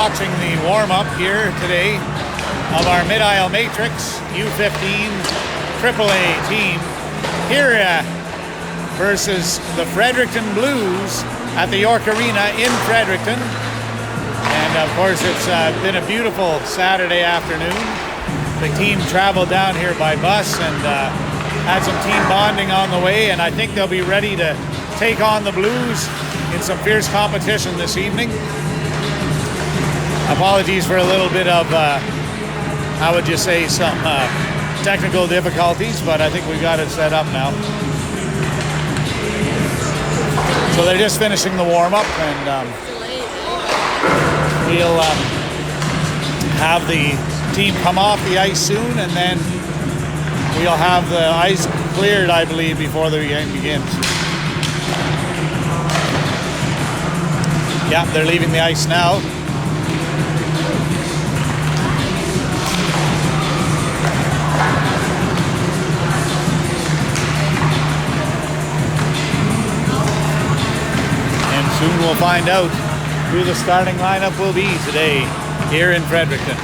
watching the warm-up here today of our Mid-Isle Matrix U15 AAA team here versus the Fredericton Blues at the York Arena in Fredericton. And of course, it's been a beautiful Saturday afternoon. The team traveled down here by bus and had some team bonding on the way, and I think they'll be ready to take on the Blues in some fierce competition this evening. Apologies for a little bit of, how would you say, some technical difficulties, but I think we've got it set up now. So they're just finishing the warm-up, and we'll have the team come off the ice soon, and then we'll have the ice cleared, I believe, before the game begins. Yeah, they're leaving the ice now. And soon we'll find out who the starting lineup will be today here in Fredericton.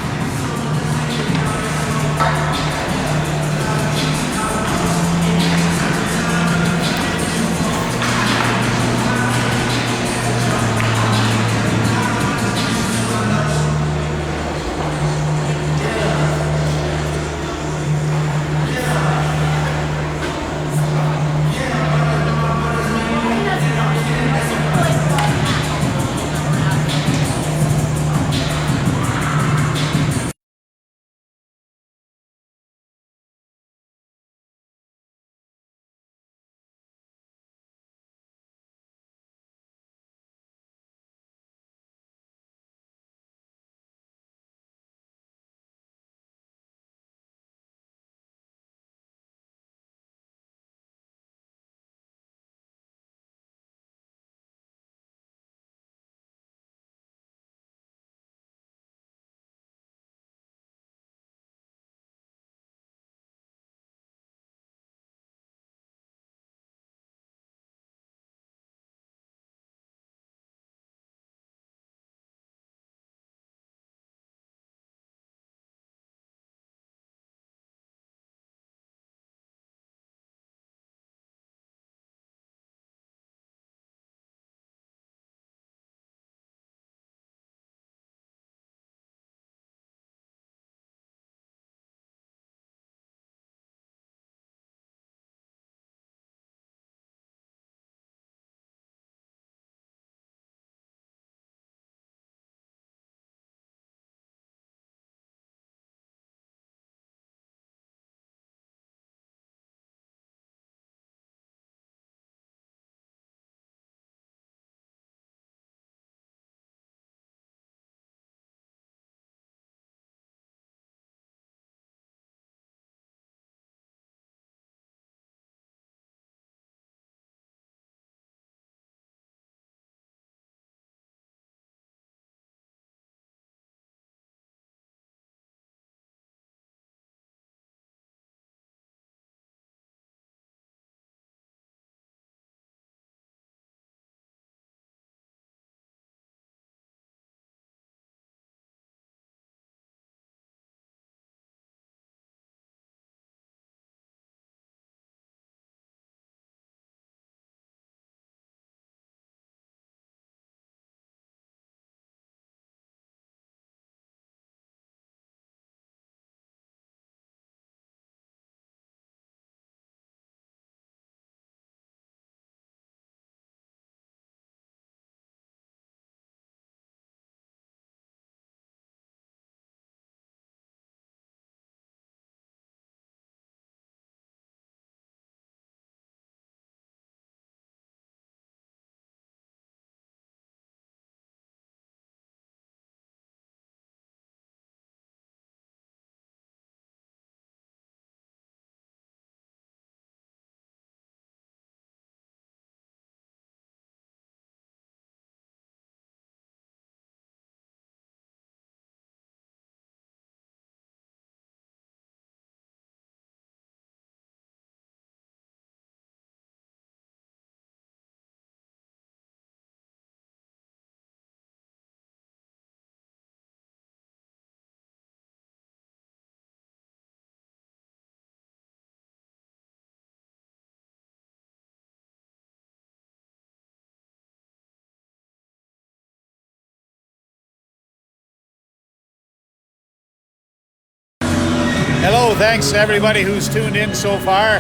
So thanks to everybody who's tuned in so far.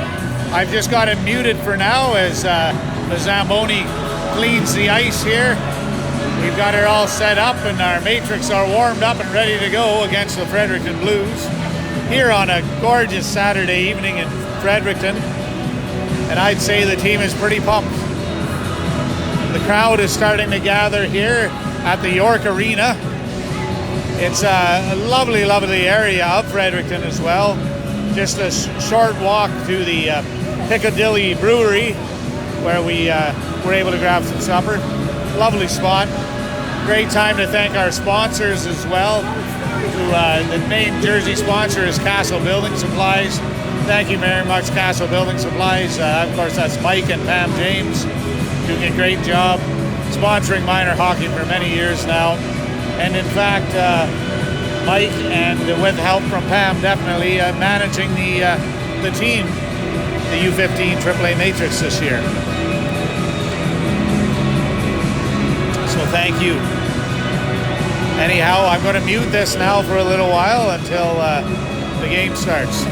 I've just got it muted for now as the Zamboni cleans the ice here. We've got it all set up and our matrix are warmed up and ready to go against the Fredericton Blues here on a gorgeous Saturday evening in Fredericton. And I'd say the team is pretty pumped. The crowd is starting to gather here at the York Arena. It's a lovely, lovely area of Fredericton as well. Just a short walk to the Piccadilly Brewery where we were able to grab some supper. Lovely spot. Great time to thank our sponsors as well. The main jersey sponsor is Castle Building Supplies. Thank you very much, Castle Building Supplies. Of course, that's Mike and Pam James doing a great job sponsoring minor hockey for many years now. And in fact, Mike, and with help from Pam, definitely managing the team, the U15 AAA Matrix this year. So thank you. Anyhow, I'm going to mute this now for a little while until the game starts.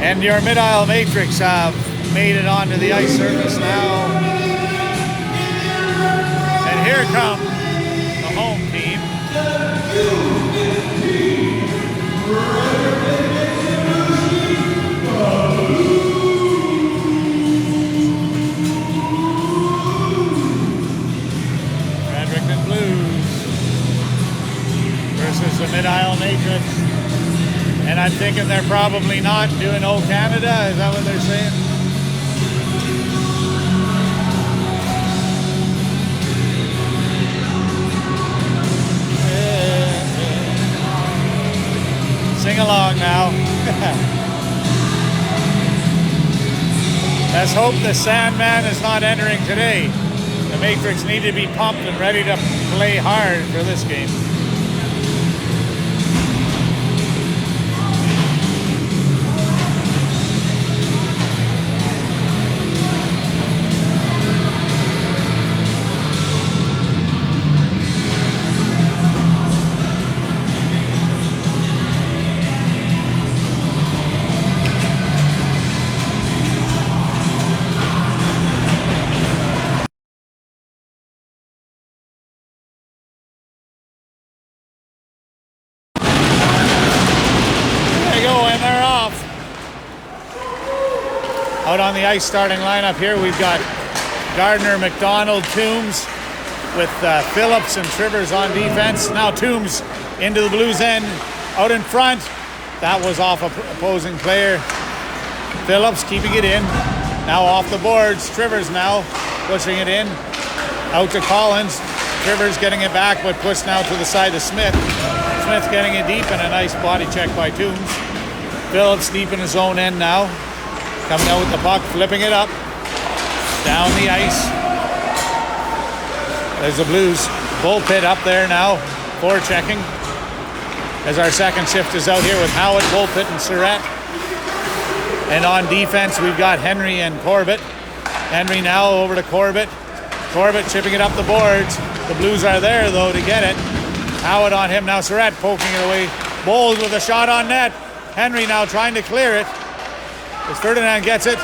And your mid-aisle matrix have made it onto the ice surface now. And here come the home team. Fredericton Blues versus the mid-aisle matrix. And I'm thinking they're probably not doing "Oh Canada." Is that what they're saying? Sing along now. Let's hope the Sandman is not entering today. The Matrix need to be pumped and ready to play hard for this game. Out on the ice starting lineup here, we've got Gardner, McDonald, Toombs with Phillips and Trivers on defense. Now Toombs into the Blues end, out in front. That was off an opposing player. Phillips keeping it in. Now off the boards. Trivers now pushing it in. Out to Collins. Trivers getting it back, but pushed now to the side to Smith. Smith getting it deep and a nice body check by Toombs. Phillips deep in his own end now. Coming out with the puck, flipping it up. Down the ice. There's the Blues bullpit up there now. Forechecking. As our second shift is out here with Howard, Bullpit, and Surratt. And on defense, we've got Henry and Corbett. Henry now over to Corbett. Corbett chipping it up the boards. The Blues are there, though, to get it. Howard on him now. Surratt poking it away. Bowles with a shot on net. Henry now trying to clear it. As Ferdinand gets it.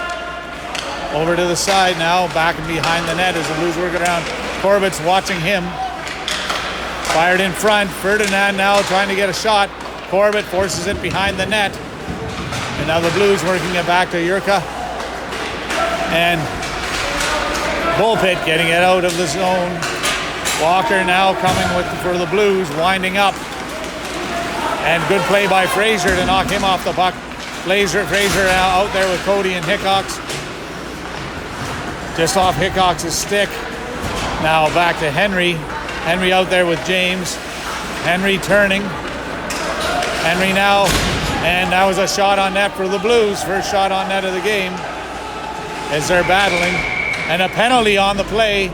Over to the side now. Back and behind the net as the Blues work around. Corbett's watching him. Fired in front. Ferdinand now trying to get a shot. Corbett forces it behind the net. And now the Blues working it back to Yurka. And Bullpit getting it out of the zone. Walker now coming for the Blues, winding up. And good play by Fraser to knock him off the puck. Fraser now out there with Cody and Hickox. Just off Hickox's stick. Now back to Henry. Henry out there with James. Henry turning. Henry now. And that was a shot on net for the Blues. First shot on net of the game. As they're battling. And a penalty on the play.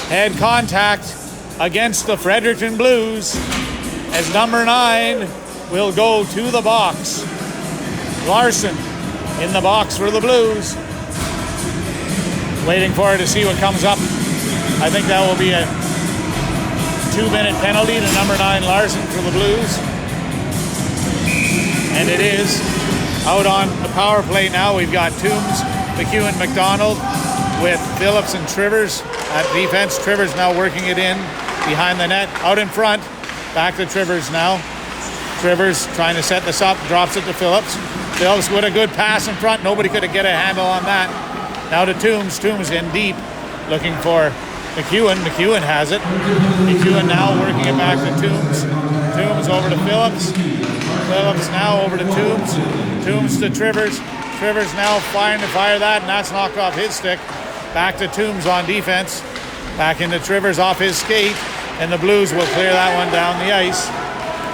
Head contact against the Fredericton Blues. As number 9 will go to the box. Larson in the box for the Blues. Waiting for her to see what comes up. I think that will be a 2-minute penalty to number 9 Larson for the Blues. And it is. Out on the power play now, we've got Toombs, McEwen, McDonald with Phillips and Trivers at defense. Trivers now working it in behind the net. Out in front, back to Trivers now. Trivers trying to set this up, drops it to Phillips. Phillips with a good pass in front. Nobody could get a handle on that. Now to Toombs. Toombs in deep, looking for McEwen. McEwen has it. McEwen now working it back to Toombs. Toombs over to Phillips. Phillips now over to Toombs. Toombs to Trivers. Trivers now firing to fire that, and that's knocked off his stick. Back to Toombs on defense. Back into Trivers off his skate, and the Blues will clear that one down the ice.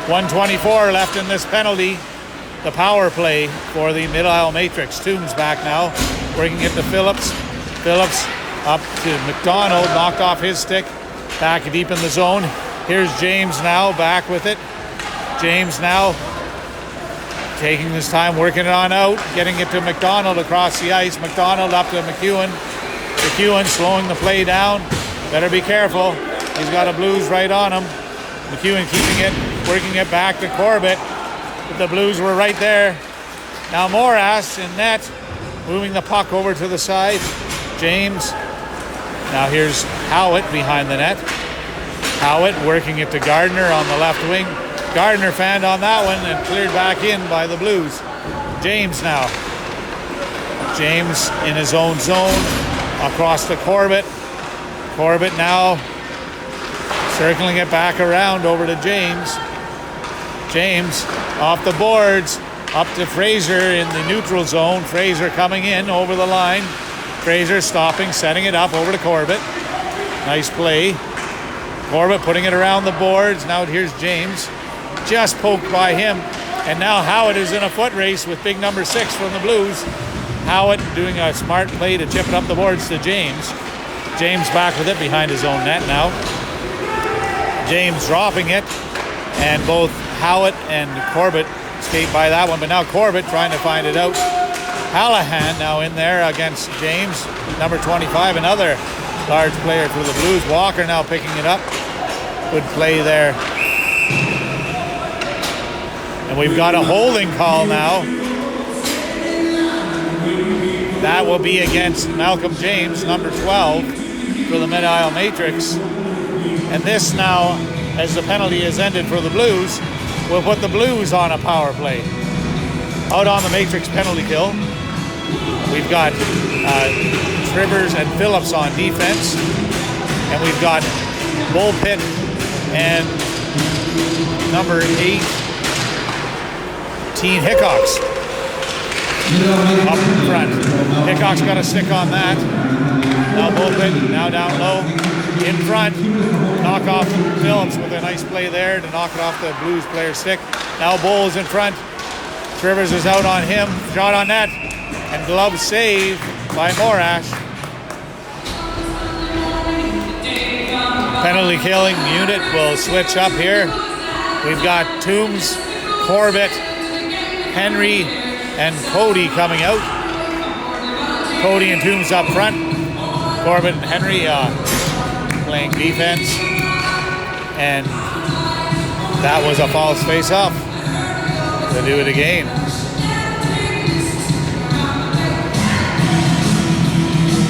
1:24 left in this penalty. The power play for the mid-aisle matrix. Toombs back now, working it to Phillips. Phillips up to McDonald, knocked off his stick. Back deep in the zone. Here's James now, back with it. James now taking his time, working it on out, getting it to McDonald across the ice. McDonald up to McEwen. McEwen slowing the play down. Better be careful. He's got a Blues right on him. McEwen keeping it, working it back to Corbett. But the Blues were right there. Now Morass in net, moving the puck over to the side. James. Now here's Howitt behind the net. Howitt working it to Gardner on the left wing. Gardner fanned on that one and cleared back in by the Blues. James now. James in his own zone across to Corbett. Corbett now circling it back around over to James. James off the boards up to Fraser in the neutral zone. Fraser coming in over the line. Fraser stopping, setting it up over to Corbett. Nice play. Corbett putting it around the boards. Now here's James. Just poked by him. And now Howitt is in a foot race with big number 6 from the Blues. Howitt doing a smart play to chip it up the boards to James. James back with it behind his own net now. James dropping it. And both Howitt and Corbett skate by that one. But now Corbett trying to find it out. Hallahan now in there against James, number 25, another large player for the Blues. Walker now picking it up. Good play there. And we've got a holding call now. That will be against Malcolm James, number 12, for the Mid-Isle Matrix. And this now, as the penalty has ended for the Blues, will put the Blues on a power play. Out on the Matrix penalty kill. We've got Trivers and Phillips on defense. And we've got Bullpit and number 8, Teen Hickox up front. Hickox got a stick on that. Now Bullpit, now down low. In front, knock off Phillips with a nice play there to knock it off the Blues player's stick. Now Bowles in front. Trivers is out on him. Shot on net. And glove save by Morash. Penalty killing unit will switch up here. We've got Toombs, Corbett, Henry, and Cody coming out. Cody and Toombs up front. Corbett and Henry playing defense. And that was a false face-off. To do it again.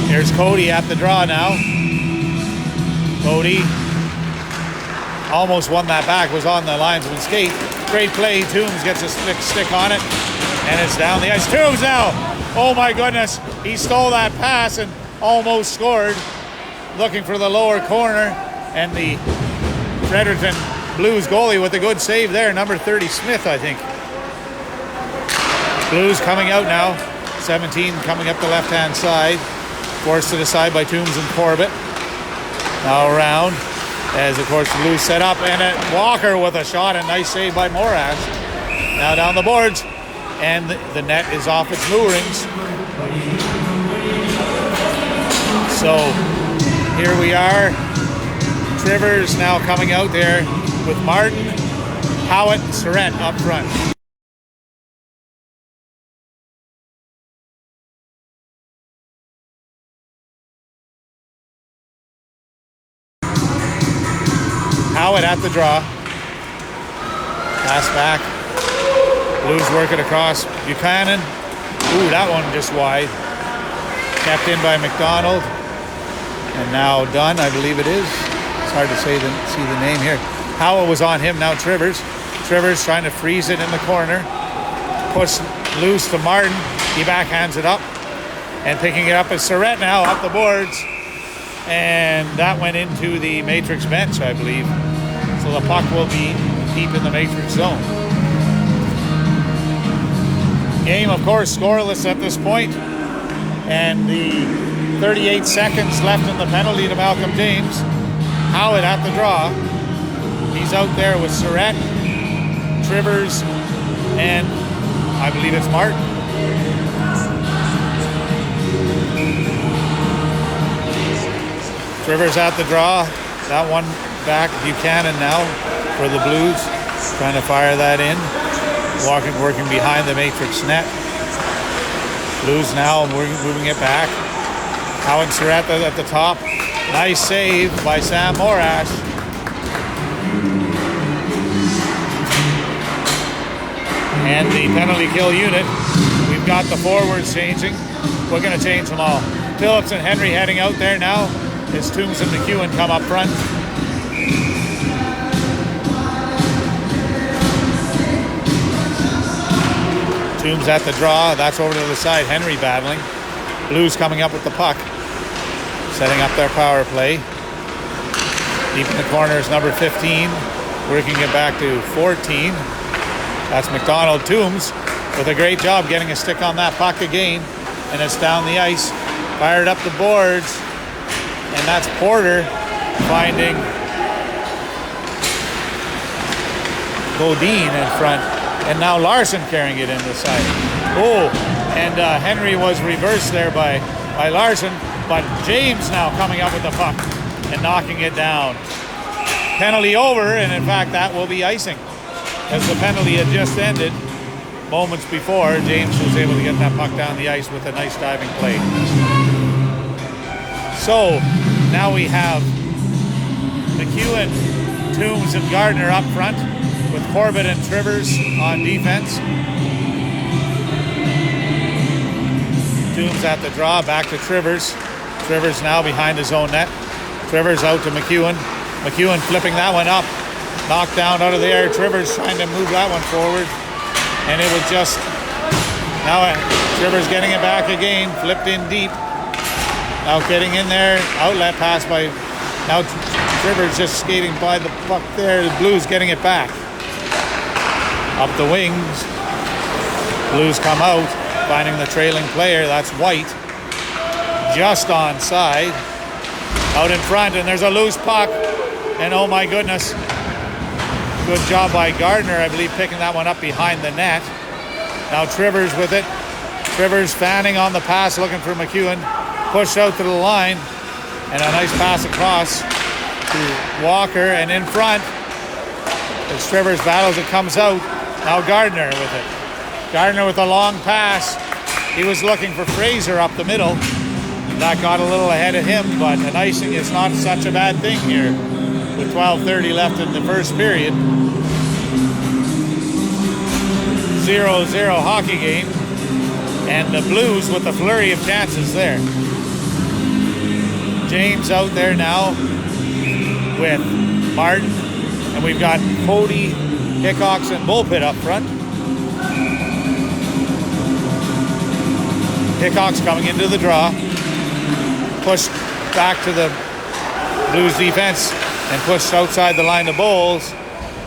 Here's Cody at the draw now. Cody almost won that back, was on the linesman's skate. Great play. Toombs gets a stick on it, and it's down the ice. Toombs now. Oh my goodness. He stole that pass and almost scored. Looking for the lower corner, and the Fredericton Blues goalie with a good save there. Number 30, Smith, I think. Blues coming out now. 17 coming up the left-hand side. Forced to the side by Toombs and Corbett. Now around, as of course the Blues set up, and Walker with a shot, and nice save by Morash. Now down the boards, and the net is off its moorings. So here we are. Trivers now coming out there with Martin, Howitt, and Surrett up front. Howitt at the draw. Pass back. Blues working across. Buchanan. Ooh, that one just wide. Kept in by McDonald. And now Dunn, I believe it is. It's hard to see the name here. Howitt was on him, now Trivers. Trivers trying to freeze it in the corner. Puts loose to Martin. He backhands it up. And picking it up is Surrett now up the boards. And that went into the Matrix bench, I believe. So the puck will be deep in the Matrix zone. Game, of course, scoreless at this point. And the 38 seconds left in the penalty to Malcolm James. Howitt at the draw. He's out there with Surrett, Trivers, and I believe it's Martin. Trivers at the draw. That one back. Buchanan now for the Blues. Trying to fire that in. Working behind the Matrix net. Blues now moving it back. Howitt Surrett at the top. Nice save by Sam Morash. And the penalty kill unit got the forwards changing. We're going to change them all. Phillips and Henry heading out there now. As Toombs and McEwen come up front. Toombs at the draw. That's over to the side. Henry battling. Blues coming up with the puck. Setting up their power play. Deep in the corners, number 15. Working it back to 14. That's McDonald. Toombs with a great job getting a stick on that puck again. And it's down the ice. Fired up the boards. And that's Porter finding Bodine in front. And now Larson carrying it in the side. Oh, and Henry was reversed there by Larson. But James now coming up with the puck and knocking it down. Penalty over, and in fact that will be icing. As the penalty had just ended moments before, James was able to get that puck down the ice with a nice diving play. So now we have McEwen, Toombs, and Gardner up front with Corbett and Trivers on defense. Toombs at the draw, back to Trivers. Trivers now behind his own net. Trivers out to McEwen. McEwen flipping that one up. Knocked down out of the air. Trivers trying to move that one forward. And it was just... Now Trivers getting it back again. Flipped in deep. Now getting in there. Outlet pass by... Now Trivers just skating by the puck there. The Blues getting it back. Up the wings. Blues come out. Finding the trailing player. That's White. Just onside. Out in front, and there's a loose puck. And oh my goodness. Good job by Gardner, I believe, picking that one up behind the net. Now Trivers with it. Trivers fanning on the pass, looking for McEwen. Pushed out to the line. And a nice pass across to Walker. And in front, as Trivers battles, it comes out. Now Gardner with it. Gardner with a long pass. He was looking for Fraser up the middle. That got a little ahead of him, but an icing is not such a bad thing here with 12:30 left in the first period. 0-0 hockey game, and the Blues with a flurry of chances there. James out there now with Martin, and we've got Cody, Hickox, and Bullpit up front. Hickox coming into the draw. Pushed back to the Blues defense and pushed outside the line of Bowles.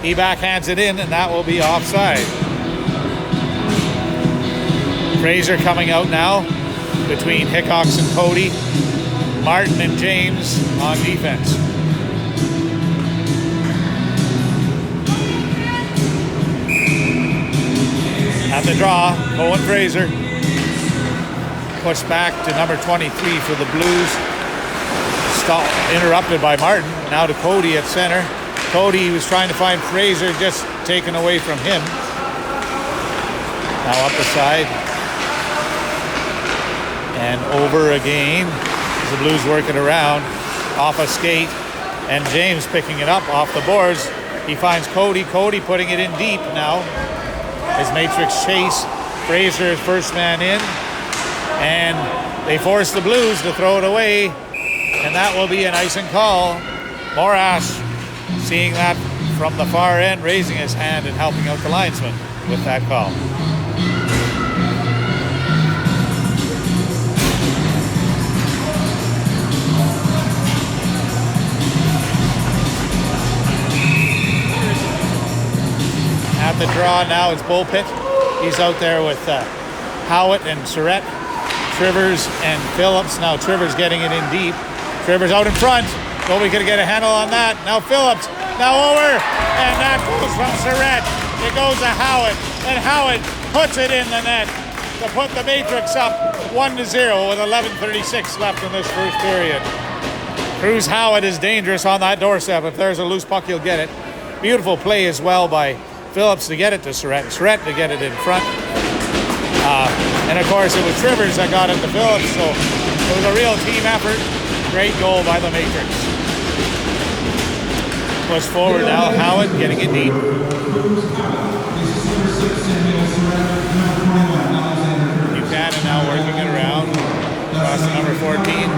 He backhands it in, and that will be offside. Fraser coming out now between Hickox and Cody. Martin and James on defense. At the draw, Owen Fraser. Pushed back to number 23 for the Blues. Interrupted by Martin. Now to Cody at center. Cody was trying to find Fraser, just taken away from him. Now up the side. And over again. As the Blues work it around. Off a skate. And James picking it up off the boards. He finds Cody. Cody putting it in deep now. His Matrix chase. Fraser is first man in. And they force the Blues to throw it away. And that will be an icing call. Morash seeing that from the far end, raising his hand and helping out the linesman with that call. At the draw now it's Bullpit. He's out there with Howitt and Surrett. Trivers and Phillips. Now Trivers getting it in deep. Trivers out in front. Nobody could get a handle on that. Now Phillips. Now over. And that goes from Surrett. It goes to Howitt. And Howitt puts it in the net to put the Matrix up 1-0 with 11:36 left in this first period. Cruz Howitt is dangerous on that doorstep. If there's a loose puck, he'll get it. Beautiful play as well by Phillips to get it to Surrett. Surrett to get it in front. And of course it was Trivers that got it to Phillips, so it was a real team effort. Great goal by the Matrix. Push forward now, Howitt getting it deep. now working it around. Across to number 14.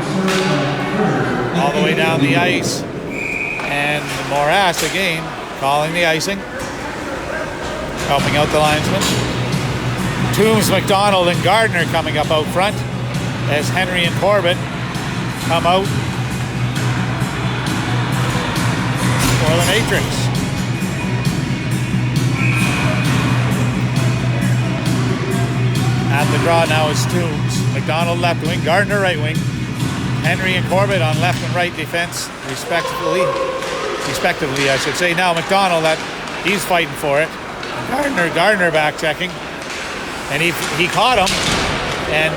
All the way down the ice. And Morass again calling the icing. Helping out the linesman. Toombs, McDonald, and Gardner coming up out front as Henry and Corbett come out for the Matrix. At the draw now is Toombs. McDonald left wing, Gardner right wing. Henry and Corbett on left and right defense, respectively, I should say. Now McDonald, he's fighting for it. Gardner back checking. And he caught him. And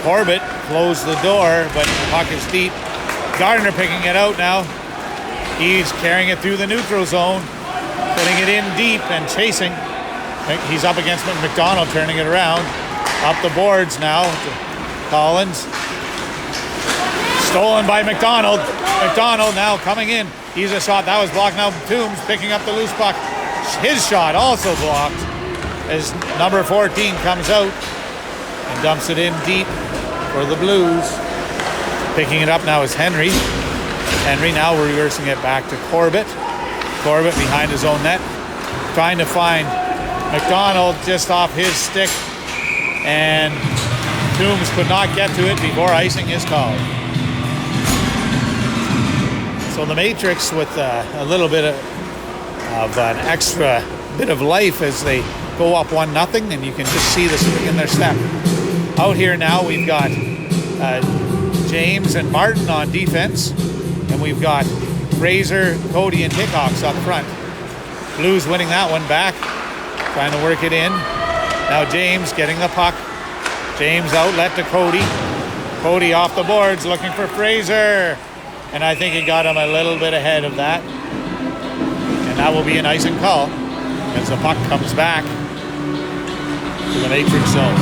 Corbett closed the door, but the puck is deep. Gardner picking it out now. He's carrying it through the neutral zone, putting it in deep and chasing. He's up against McDonald, turning it around. Up the boards now to Collins. Stolen by McDonald. McDonald now coming in. He's a shot. That was blocked. Now Toombs picking up the loose puck. His shot also blocked as number 14 comes out and dumps it in deep for the Blues. Picking it up now is Henry. Henry now reversing it back to Corbett. Corbett behind his own net. Trying to find McDonald just off his stick. And Toombs could not get to it before icing is called. So the Matrix with a little bit of an extra bit of life as they go up 1-0, and you can just see the spring in their step. Out here now we've got James and Martin on defense, and we've got Fraser, Cody, and Hickox up front. Blues winning that one back, trying to work it in. Now James getting the puck. James outlet to Cody. Cody off the boards looking for Fraser. And I think he got him a little bit ahead of that. And that will be an icing call as the puck comes back to the Matrix zone.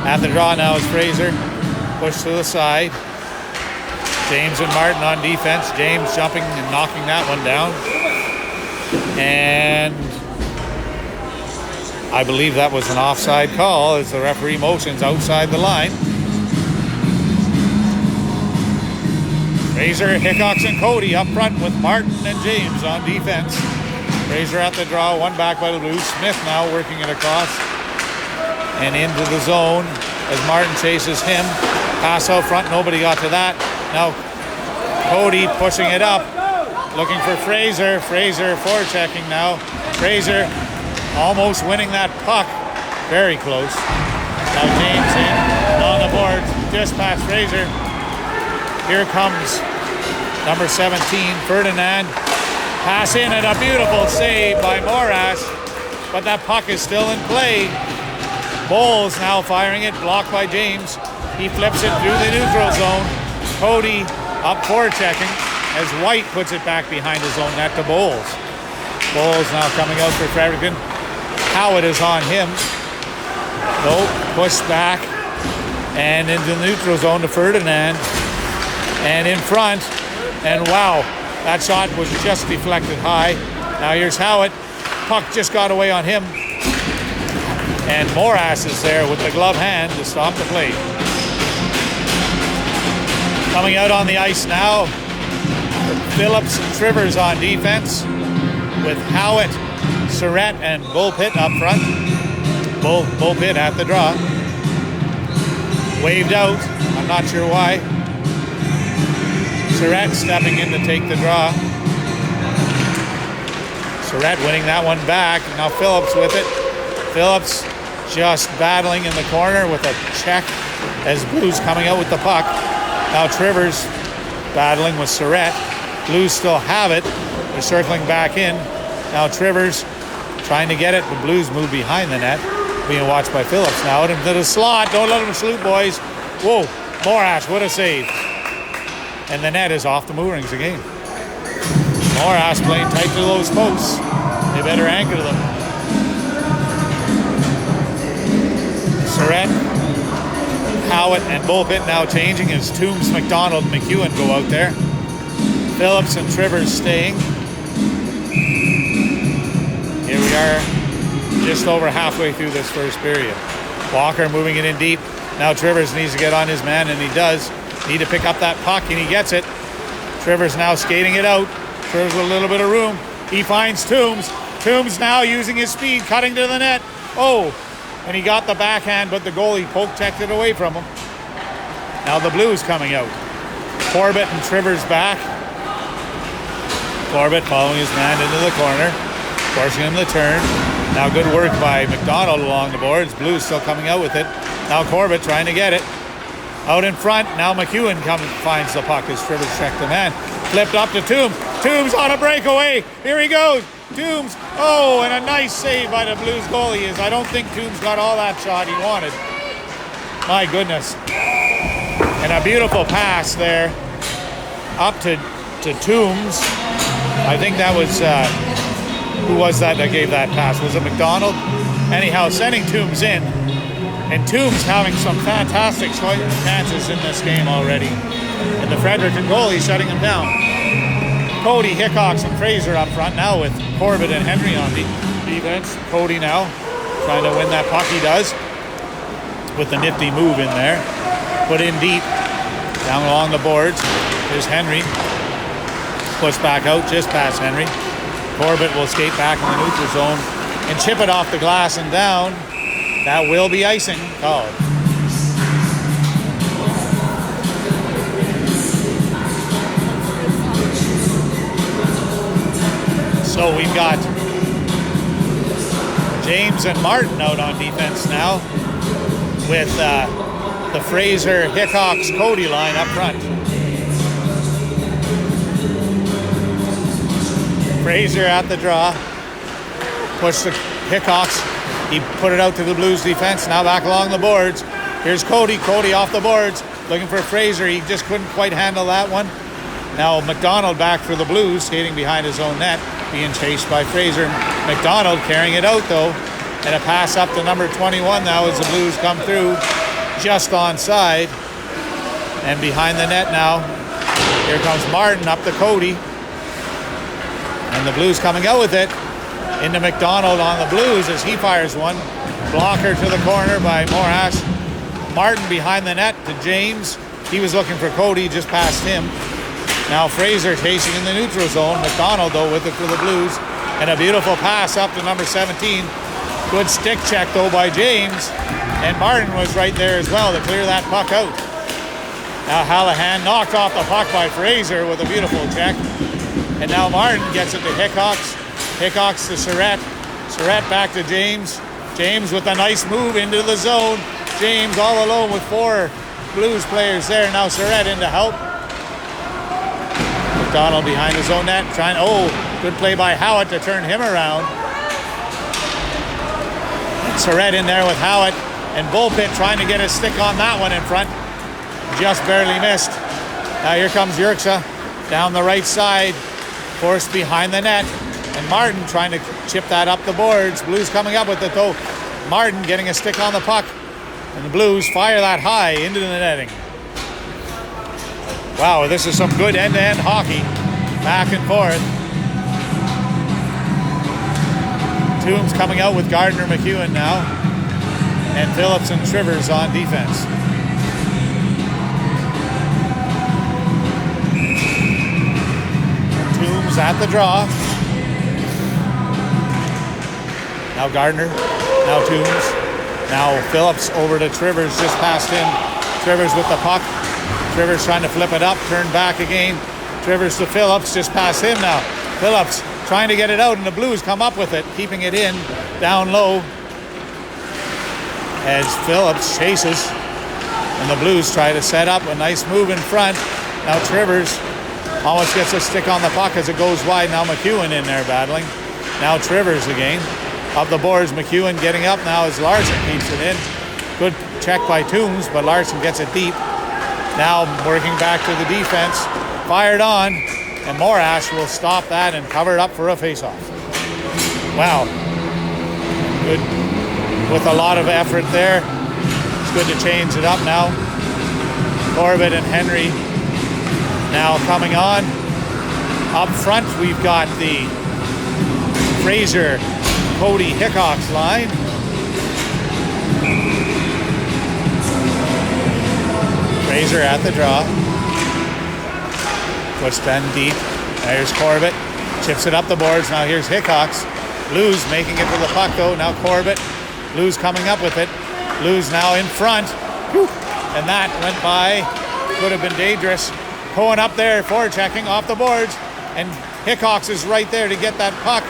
At the draw now is Fraser. Pushed to the side. James and Martin on defense. James jumping and knocking that one down. And I believe that was an offside call as the referee motions outside the line. Fraser, Hickox, and Cody up front with Martin and James on defense. Fraser at the draw, one back by the Blues. Smith now working it across and into the zone as Martin chases him. Pass out front, nobody got to that. Now Cody pushing it up, looking for Fraser. Fraser forechecking now. Fraser almost winning that puck. Very close. Now James in on the board, just past Fraser. Here comes number 17, Ferdinand. Pass in and a beautiful save by Morass, but that puck is still in play. Bowles now firing it, blocked by James. He flips it through the neutral zone. Cody up forechecking as White puts it back behind his own net to Bowles. Bowles now coming out for Fredericton. Howard is on him. Nope, pushed back and into the neutral zone to Ferdinand. And in front, and wow, that shot was just deflected high. Now here's Howard. Puck just got away on him. And Morass is there with the glove hand to stop the play. Coming out on the ice now, Phillips and Trivers on defense with Howitt, Surratt, and Bullpit up front. Bullpit at the draw. Waved out, I'm not sure why. Surratt stepping in to take the draw. Surratt winning that one back. Now Phillips with it. Phillips just battling in the corner with a check as Blues coming out with the puck. Now Trivers battling with Surratt. Blues still have it. They're circling back in. Now Trivers trying to get it. The Blues move behind the net. Being watched by Phillips now. Out into the slot. Don't let him salute, boys. Whoa. Morass, what a save. And the net is off the moorings again. Morass playing tight to those posts. They better anchor them. Surratt, Howitt and Bullpit now changing as Toombs, McDonald, and McEwen go out there. Phillips and Trivers staying. Here we are, just over halfway through this first period. Walker moving it in deep. Now Trivers needs to get on his man, and he does. Need to pick up that puck, and he gets it. Trivers now skating it out. Trivers with a little bit of room. He finds Toombs. Toombs now using his speed, cutting to the net. Oh, and he got the backhand, but the goalie poke-checked it away from him. Now the Blues coming out. Corbett and Trivers back. Corbett following his man into the corner, forcing him to turn. Now good work by McDonald along the boards. Blues still coming out with it. Now Corbett trying to get it. Out in front, now McEwen finds the puck as Trivers checked the man. Flipped up to Toombs. Toombs on a breakaway. Here he goes. Toombs. Oh, and a nice save by the Blues goalie. I don't think Toombs got all that shot he wanted. My goodness. And a beautiful pass there up to Toombs. I think that was, who was that gave that pass? Was it McDonald? Anyhow, sending Toombs in. And Toombs having some fantastic chances in this game already. And the Fredericton goalie shutting him down. Cody, Hickox, and Fraser up front now with Corbett and Henry on the defense. Cody now trying to win that puck. He does with a nifty move in there. Put in deep. Down along the boards. Here's Henry. Push back out just past Henry. Corbett will skate back in the neutral zone and chip it off the glass and down. That will be icing called. So we've got James and Martin out on defense now with the Fraser, Hickox, Cody line up front. Fraser at the draw. Push the Hickox. He put it out to the Blues defense. Now back along the boards. Here's Cody. Cody off the boards. Looking for Fraser. He just couldn't quite handle that one. Now McDonald back for the Blues, skating behind his own net, being chased by Fraser. McDonald carrying it out though. And a pass up to number 21 now as the Blues come through just onside. And behind the net now. Here comes Martin up to Cody. And the Blues coming out with it. Into McDonald on the Blues as he fires one. Blocker to the corner by Morash. Martin behind the net to James. He was looking for Cody, just past him. Now Fraser chasing in the neutral zone. McDonald though with it for the Blues. And a beautiful pass up to number 17. Good stick check though by James. And Martin was right there as well to clear that puck out. Now Hallahan knocked off the puck by Fraser with a beautiful check. And now Martin gets it to Hickox. Hickox to Surratt. Surratt back to James. James with a nice move into the zone. James all alone with 4 Blues players there. Now Surratt in to help. McDonald behind his own net. Good play by Howitt to turn him around. Surratt in there with Howitt. And Bullpit trying to get a stick on that one in front. Just barely missed. Now here comes Yerxa down the right side. Forced behind the net. And Martin trying to chip that up the boards. Blues coming up with it though. Martin getting a stick on the puck. And the Blues fire that high into the netting. Wow, this is some good end-to-end hockey. Back and forth. Toombs coming out with Gardner McEwen now. And Phillips and Trivers on defense. Toombs at the draw. Now Gardner, now Toombs, now Phillips over to Trivers just past him. Trivers with the puck. Trivers trying to flip it up, turn back again. Trivers to Phillips just past him now. Phillips trying to get it out and the Blues come up with it, keeping it in, down low. As Phillips chases and the Blues try to set up a nice move in front. Now Trivers almost gets a stick on the puck as it goes wide. Now McEwen in there battling. Now Trivers again. Up the boards, McEwen getting up now as Larson keeps it in. Good check by Toombs, but Larson gets it deep. Now working back to the defense. Fired on, and Morash will stop that and cover it up for a face-off. Wow. Good with a lot of effort there. It's good to change it up now. Corbett and Henry now coming on. Up front, we've got the Fraser, Cody, Hickox line. Fraser at the draw. Push Ben deep. There's Corbett. Chips it up the boards. Now here's Hickox. Blues making it to the puck though. Now Corbett. Blues coming up with it. Blues now in front. Whew. And that went by. Could have been dangerous. Cohen up there, forechecking off the boards. And Hickox is right there to get that puck.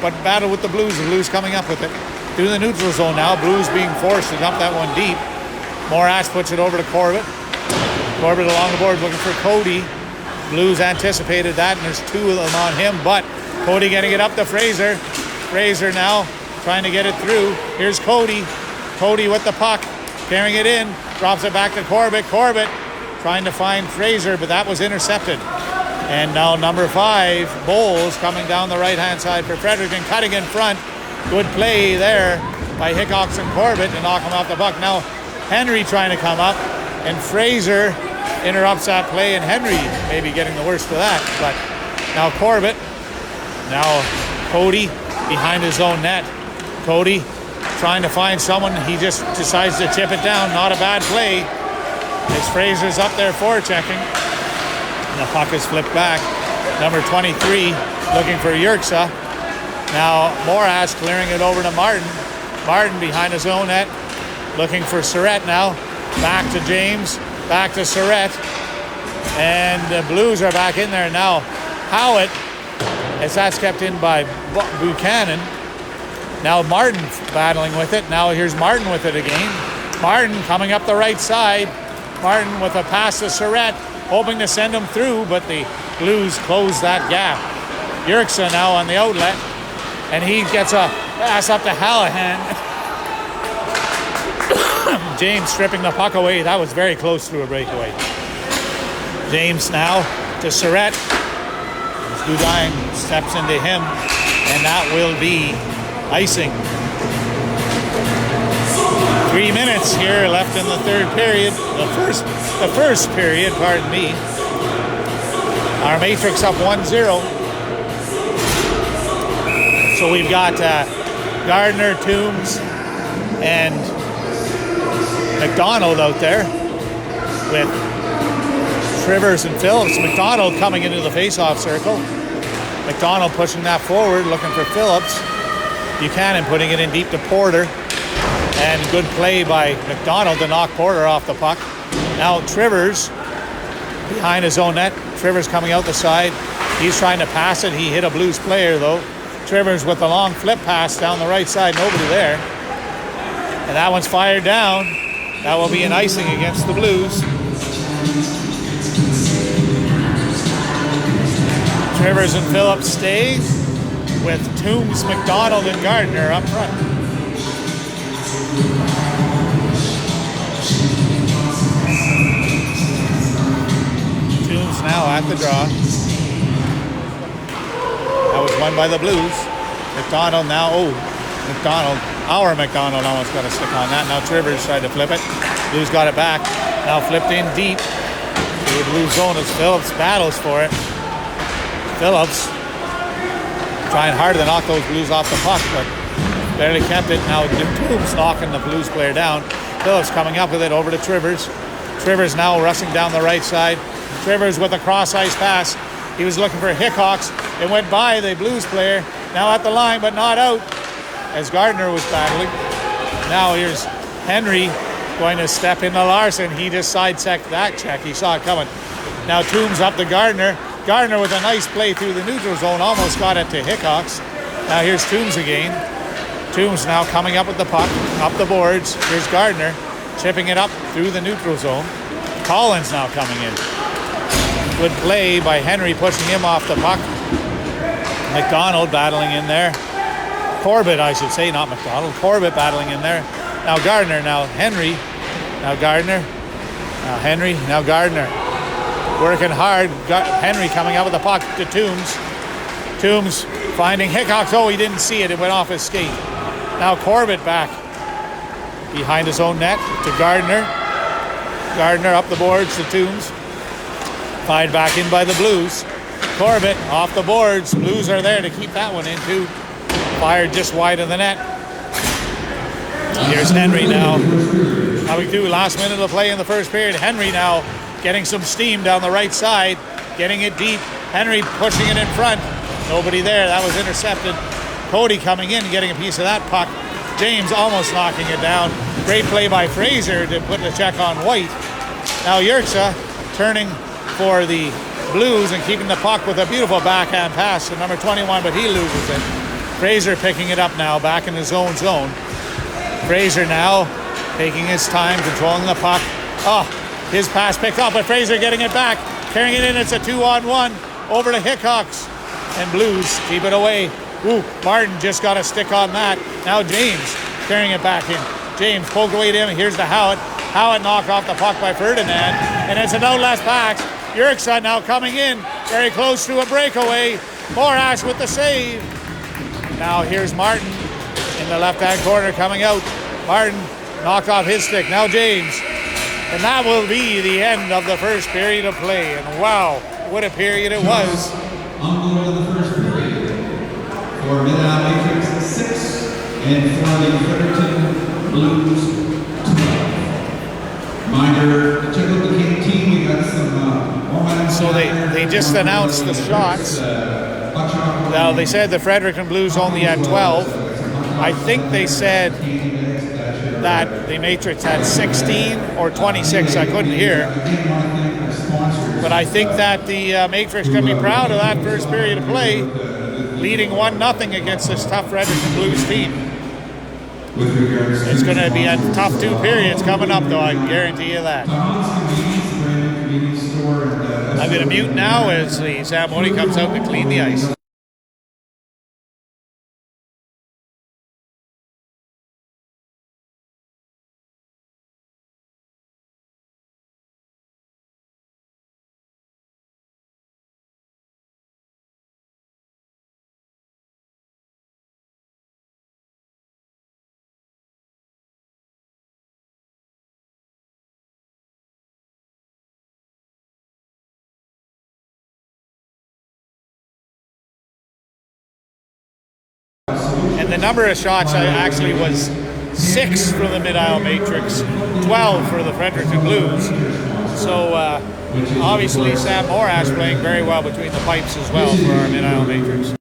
But battle with the Blues. The Blues coming up with it. Through the neutral zone now. Blues being forced to dump that one deep. Morash puts it over to Corbett. Corbett along the boards looking for Cody. Blues anticipated that, and there's two of them on him, but Cody getting it up to Fraser. Fraser now trying to get it through. Here's Cody. Cody with the puck, carrying it in, drops it back to Corbett. Corbett trying to find Fraser, but that was intercepted. And now number 5, Bowles, coming down the right-hand side for Fredericton, cutting in front. Good play there by Hickox and Corbett to knock him off the puck. Now Henry trying to come up, and Fraser interrupts that play, and Henry maybe getting the worst of that. But now Corbett, now Cody behind his own net. Cody trying to find someone. He just decides to tip it down. Not a bad play. As Fraser's up there forechecking. And the puck is flipped back. Number 23 looking for Yerxa. Now Morash clearing it over to Martin. Martin behind his own net. Looking for Surrett now. Back to James. Back to Surrett. And the Blues are back in there now. Howitt, as that's kept in by Buchanan. Now Martin battling with it. Now here's Martin with it again. Martin coming up the right side. Martin with a pass to Surrett, hoping to send him through, but the Blues close that gap. Yerxa now on the outlet, and he gets a pass up to Hallahan. James stripping the puck away. That was very close to a breakaway. James now to Surrett. Gudine steps into him, and that will be icing. 3 minutes here left in the third period. The first period, pardon me. Our Matrix up 1-0. So we've got Gardner, Toombs, and McDonald out there with Trivers and Phillips. McDonald coming into the face-off circle. McDonald pushing that forward, looking for Phillips. Buchanan putting it in deep to Porter. And good play by McDonald to knock Porter off the puck. Now Trivers behind his own net. Trivers coming out the side. He's trying to pass it. He hit a Blues player though. Trivers with the long flip pass down the right side. Nobody there. And that one's fired down. That will be an icing against the Blues. Trivers and Phillips stay with Toombs, McDonald, and Gardner up front. Toombs now at the draw. That was won by the Blues. McDonald now, our McDonald almost got a stick on that. Now Trivers tried to flip it. Blues got it back. Now flipped in deep to the Blue zone as Phillips battles for it. Phillips trying hard to knock those Blues off the puck, but barely kept it. Now Toombs knocking the Blues player down. Phillips coming up with it over to Trivers. Trivers now rushing down the right side. Trivers with a cross-ice pass. He was looking for Hickox. It went by the Blues player. Now at the line, but not out, as Gardner was battling. Now here's Henry going to step into Larson. He just side-checked that check. He saw it coming. Now Toombs up to Gardner. Gardner with a nice play through the neutral zone. Almost got it to Hickox. Now here's Toombs again. Toombs now coming up with the puck. Up the boards. Here's Gardner. Chipping it up through the neutral zone. Collins now coming in. Good play by Henry pushing him off the puck. McDonald battling in there. Corbett, I should say, not McDonald. Corbett battling in there. Now Gardner, now Henry. Now Gardner. Now Henry, now Gardner. Working hard. Henry coming out with the puck to Toombs. Toombs finding Hickox. Oh, he didn't see it. It went off his skate. Now Corbett back behind his own net to Gardner. Gardner up the boards to Toombs. Fired back in by the Blues. Corbett off the boards. Blues are there to keep that one in too. Fired just wide of the net. Here's Henry now. Coming through, last minute of play in the first period. Henry now getting some steam down the right side. Getting it deep. Henry pushing it in front. Nobody there. That was intercepted. Cody coming in, getting a piece of that puck. James almost knocking it down. Great play by Fraser to put the check on White. Now Yerxa turning for the Blues and keeping the puck with a beautiful backhand pass to number 21, but he loses it. Fraser picking it up now, back in his own zone. Fraser now taking his time, controlling the puck. Oh, his pass picked up, but Fraser getting it back. Carrying it in, it's a 2-on-1 over to Hickox. And Blues keep it away. Ooh, Martin just got a stick on that. Now James carrying it back in. James poked away to him. Here's to Howitt. Howitt knocked off the puck by Ferdinand. And it's a no less pass. Yerxa now coming in. Very close to a breakaway. Morash with the save. Now here's Martin in the left-hand corner coming out. Martin knocked off his stick. Now James. And that will be the end of the first period of play. And wow, what a period it was. On the first period for Mid-Isle Matrix 6 and for the Fredericton Blues 12. Reminder, check out the King team. We got some more. So they just announced the shots. Now they said the Fredericton Blues only had 12. I think they said that the Matrix had 16 or 26. I couldn't hear. But I think that the Matrix can be proud of that first period of play, leading 1-0 against this tough Fredericton Blues team. It's going to be a tough 2 periods coming up, though, I can guarantee you that. I'm going to mute now as the Sam Mooney comes out to clean the ice. And the number of shots actually was 6 from the Mid-Isle Matrix, 12 for the Fredericton Blues. So obviously Sam Morash playing very well between the pipes as well for our Mid-Isle Matrix.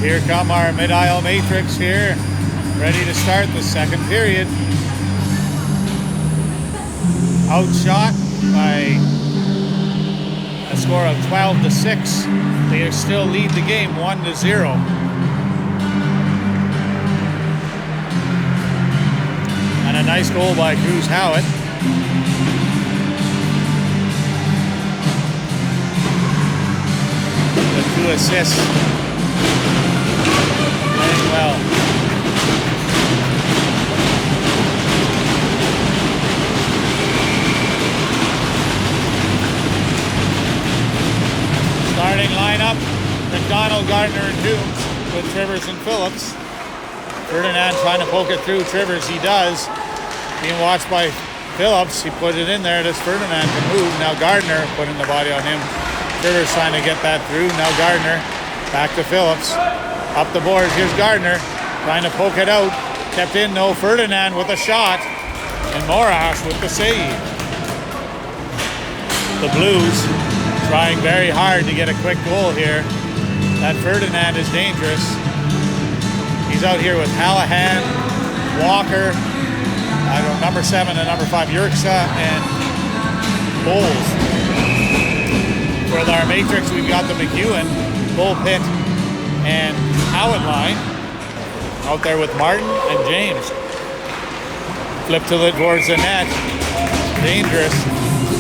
Here come our mid-aisle matrix here, ready to start the second period. Outshot by a score of 12-6. They still lead the game 1-0. And a nice goal by Cruz Howitt. With 2 assists. Playing well. Starting lineup, McDonald, Gardner, and Toombs with Trivers and Phillips. Ferdinand trying to poke it through. Trivers, he does. Being watched by Phillips. He put it in there. Does Ferdinand can move. Now Gardner putting the body on him. Trivers trying to get that through. Now Gardner back to Phillips. Up the boards. Here's Gardner trying to poke it out. Kept in, no. Ferdinand with a shot. And Morash with the save. The Blues trying very hard to get a quick goal here. That Ferdinand is dangerous. He's out here with Hallahan, Walker, number 7 and number 5, Yerxa, and Bowles. For our matrix, we've got the McEwen, Bullpit, and Howitt line. Out there with Martin and James. Flip towards the net. Dangerous.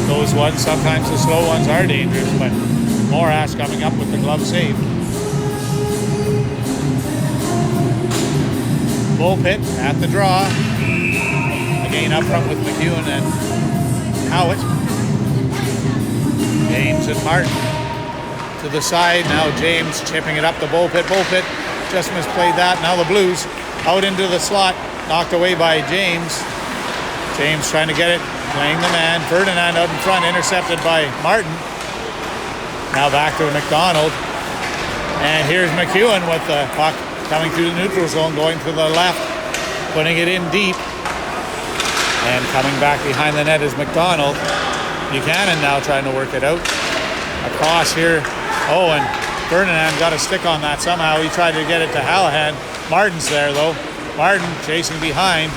Those ones, sometimes the slow ones are dangerous, but Morash coming up with the glove save. Bullpit at the draw. Again up front with McEwen and Howitt. James and Martin to the side. Now James chipping it up the Bullpit. Bullpit just misplayed that. Now the Blues out into the slot. Knocked away by James. James trying to get it. Playing the man. Ferdinand out in front. Intercepted by Martin. Now back to McDonald. And here's McEwen with the puck coming through the neutral zone, going to the left, putting it in deep. And coming back behind the net is McDonald. Buchanan now trying to work it out. Across here. Oh, and Ferdinand got a stick on that somehow. He tried to get it to Hallahan. Martin's there, though. Martin chasing behind.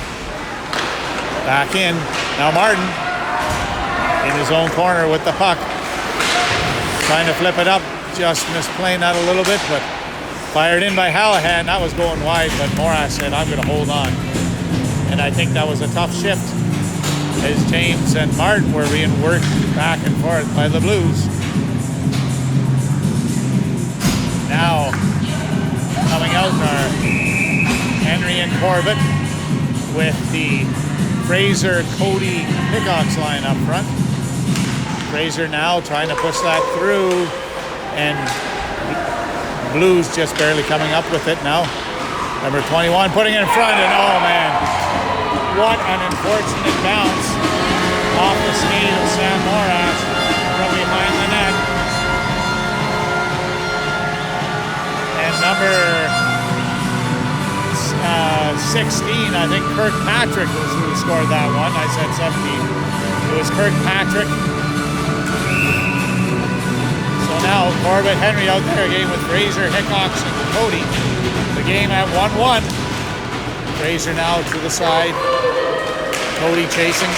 Back in. Now Martin in his own corner with the puck. Trying to flip it up. Just misplaying that a little bit, but fired in by Hallahan. That was going wide, but Morash said, I'm going to hold on. And I think that was a tough shift as James and Martin were being worked back and forth by the Blues. Now, coming out are Henry and Corbett with the Fraser, Cody, Hickox line up front. Fraser now trying to push that through, and Blues just barely coming up with it now. Number 21 putting it in front, and oh man, what an unfortunate bounce off the skate of Sam Morash from behind the net. And number 16, I think Kirkpatrick was who scored that one. I said 17. It was Kirkpatrick. So now Corbett, Henry out there again with Fraser, Hickox, and Cody. The game at 1-1. Fraser now to the side. Cody chasing.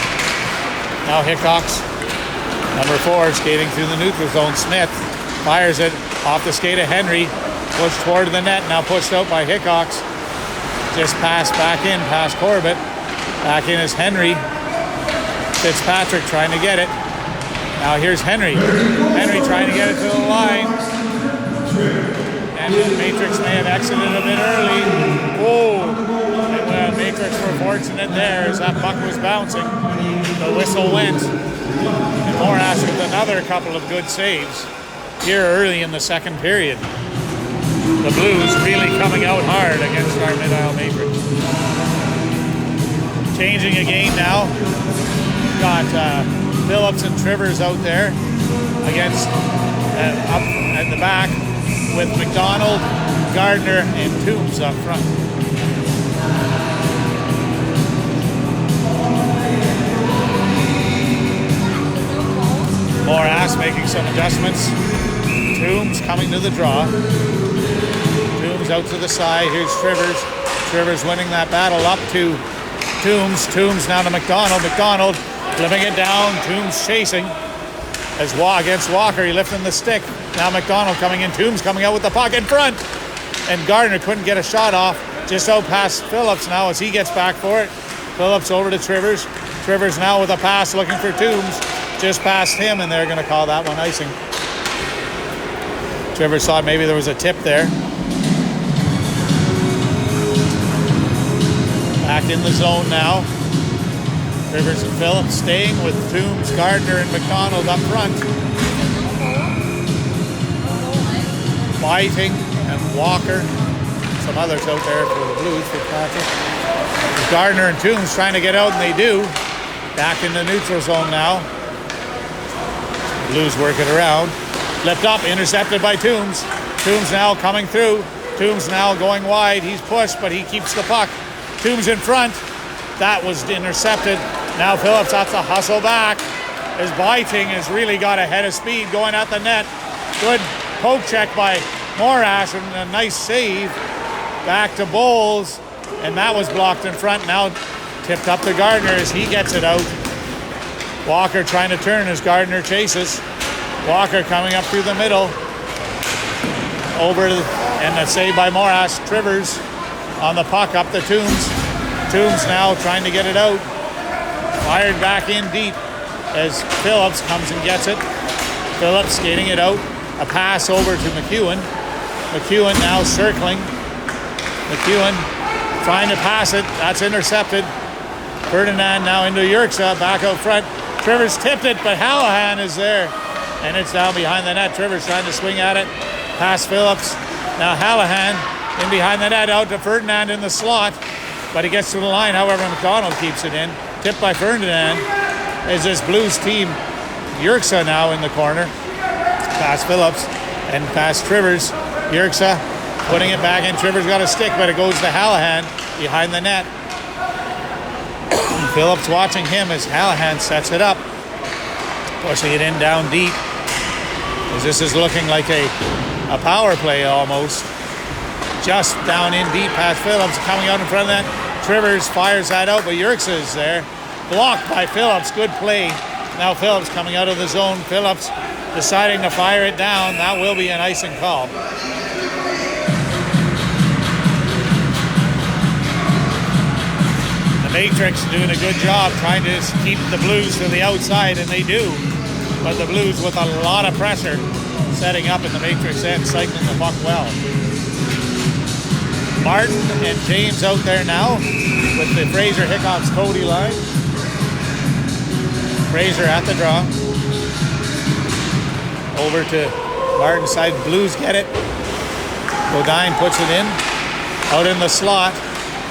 Now Hickox. Number 4 skating through the neutral zone. Smith fires it off the skate of Henry. Pushed toward the net. Now pushed out by Hickox. Just passed back in past Corbett. Back in is Henry. Fitzpatrick trying to get it. Now here's Henry. Henry trying to get it to the line. And the Matrix may have exited a bit early. Whoa! And Matrix were fortunate there as that puck was bouncing. The whistle went. And Morash with another couple of good saves here early in the second period. The Blues really coming out hard against our mid-aisle Matrix. Changing again now. Got Phillips and Trivers out there against up at the back with McDonald, Gardner, and Toombs up front. Morash making some adjustments. Toombs coming to the draw. Toombs Toombs out to the side. Here's Trivers. Trivers winning that battle up to Toombs. Toombs now to McDonald. McDonald flipping it down. Toombs chasing against Walker. He lifting the stick. Now McDonald coming in. Toombs coming out with the puck in front. And Gardner couldn't get a shot off. Just out past Phillips now as he gets back for it. Phillips over to Trivers. Trivers now with a pass looking for Toombs. Just past him, and they're going to call that one icing. Trivers thought maybe there was a tip there. Back in the zone now. Trivers and Phillips staying with Toombs, Gardner, and McDonald up front. Biting and Walker. Some others out there for the Blues, Fitzpatrick. Gardner and Toombs trying to get out, and they do. Back in the neutral zone now. Blues work it around. Flipped up, intercepted by Toombs. Toombs now coming through. Toombs now going wide. He's pushed, but he keeps the puck. Toombs in front. That was intercepted. Now Phillips has to hustle back. His biting has really got a head of speed going at the net. Good poke check by Morash and a nice save. Back to Bowles, and that was blocked in front. Now tipped up to Gardner as he gets it out. Walker trying to turn as Gardner chases. Walker coming up through the middle. Over and a save by Morash. Trivers on the puck up to Toombs. Toombs now trying to get it out. Fired back in deep as Phillips comes and gets it. Phillips skating it out. A pass over to McEwen. McEwen now circling. McEwen trying to pass it. That's intercepted. Ferdinand now into Yerxa, back out front. Trivers tipped it, but Hallahan is there. And it's down behind the net. Trivers trying to swing at it. Past Phillips. Now Hallahan in behind the net, out to Ferdinand in the slot. But he gets to the line. However, McDonald keeps it in. Tipped by Ferdinand. Is this Blues team. Yerxa now in the corner. Past Phillips and past Trivers. Yerxa putting it back in. Trivers got a stick, but it goes to Hallahan behind the net. Phillips watching him as Hallahan sets it up. Pushing it in down deep. As this is looking like a power play almost. Just down in deep past Phillips. Coming out in front of that. Trivers fires that out, but Yerxa is there. Blocked by Phillips. Good play. Now Phillips coming out of the zone. Phillips deciding to fire it down. That will be an icing call. Matrix doing a good job trying to keep the Blues to the outside, and they do. But the Blues with a lot of pressure setting up in the Matrix end, cycling the puck well. Martin and James out there now with the Fraser Hickox Cody line. Fraser at the draw. Over to Martin's side. Blues get it. Bodine puts it in. Out in the slot.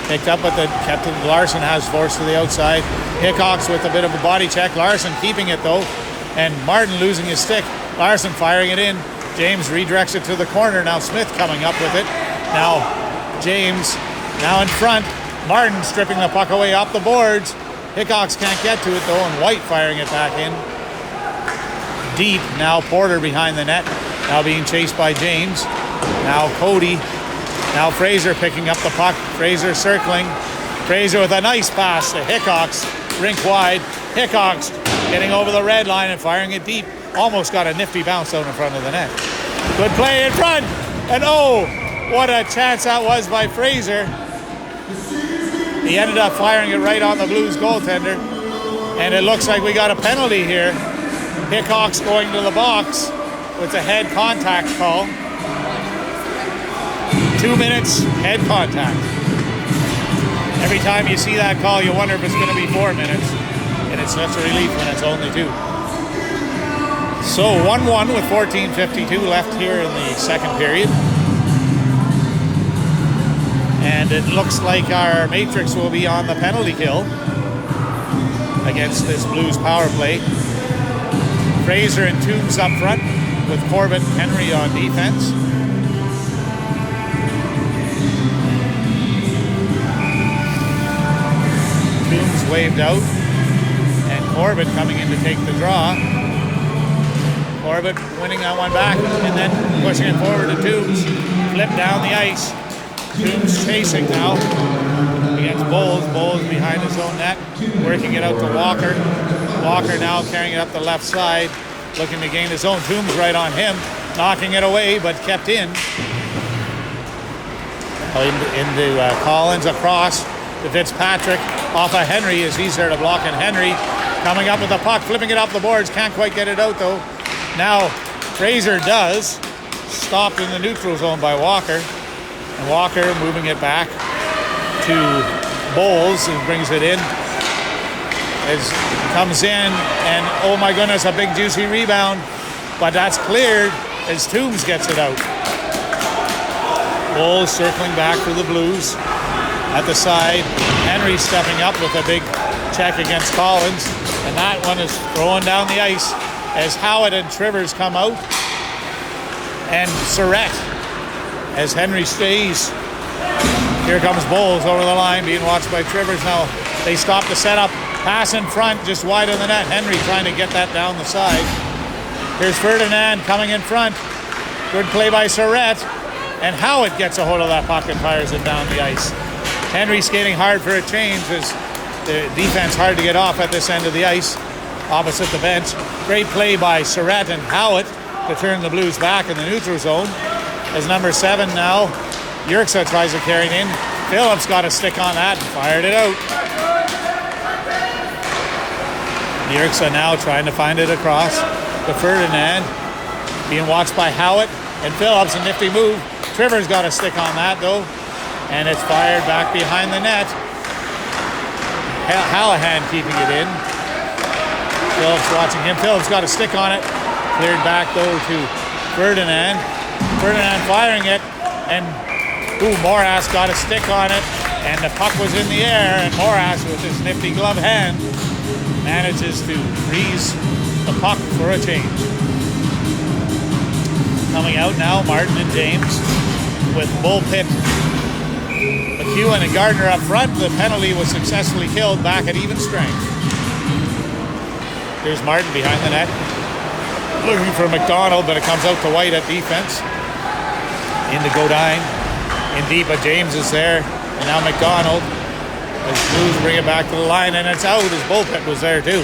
Picked up, but Captain Larson has forced to the outside. Hickox with a bit of a body check. Larson keeping it though. And Martin losing his stick. Larson firing it in. James redirects it to the corner. Now Smith coming up with it. Now James now in front. Martin stripping the puck away off the boards. Hickox can't get to it though, and White firing it back in. Deep. Now Porter behind the net. Now being chased by James. Now Cody. Now Fraser picking up the puck. Fraser circling. Fraser with a nice pass to Hickox. Rink wide. Hickox getting over the red line and firing it deep. Almost got a nifty bounce out in front of the net. Good play in front. And oh, what a chance that was by Fraser. He ended up firing it right on the Blues goaltender. And it looks like we got a penalty here. Hickox going to the box with a head contact call. 2 minutes, head contact. Every time you see that call, you wonder if it's going to be 4 minutes. And it's such a relief when it's only 2. So 1-1 with 14:52 left here in the second period. And it looks like our Matrix will be on the penalty kill against this Blues power play. Fraser and Toombs up front with Corbett and Henry on defense. Toombs waved out, and Corbett coming in to take the draw. Corbett winning that one back, and then pushing it forward to Toombs. Flip down the ice. Toombs chasing now against Bowles. Bowles behind his own net, working it out to Walker. Walker now carrying it up the left side, looking to gain his own. Toombs right on him, knocking it away, but kept in. Into Collins, across to Fitzpatrick, off of Henry as he's there to block, and Henry coming up with the puck, flipping it up the boards, can't quite get it out though. Now Fraser does, stopped in the neutral zone by Walker, and Walker moving it back to Bowles and brings it in. As comes in, and oh my goodness, a big juicy rebound, but that's cleared as Toombs gets it out. Bowles circling back for the Blues at the side. Henry stepping up with a big check against Collins, and that one is thrown down the ice as Howitt and Trivers come out, and Surratt as Henry stays. Here comes Bowles over the line, being watched by Trivers. Now they stop the setup, pass in front, just wide of the net. Henry trying to get that down the side. Here's Ferdinand coming in front. Good play by Surratt, and Howitt gets a hold of that puck and fires it down the ice. Henry skating hard for a change as the defense hard to get off at this end of the ice, opposite the bench. Great play by Surratt and Howitt to turn the Blues back in the neutral zone. As number 7 now, Yerxa tries to carry it in. Phillips got a stick on that and fired it out. Yerxa now trying to find it across to Ferdinand, being watched by Howitt and Phillips, a nifty move. Trivers got a stick on that though, and it's fired back behind the net. Hallahan keeping it in. Phillips watching him. Phillips got a stick on it. Cleared back though to Ferdinand. Ferdinand firing it, and Moras got a stick on it, and the puck was in the air, and Moras with his nifty glove hand manages to freeze the puck for a change. Coming out now, Martin and James with Bullpit, McEwen and Gardner up front. The penalty was successfully killed back at even strength. Here's Martin behind the net, looking for McDonald, but it comes out to White at defense. Into Godine, in deep, but James is there, and now McDonald. As Blues bring it back to the line, and it's out as Bullpit was there too.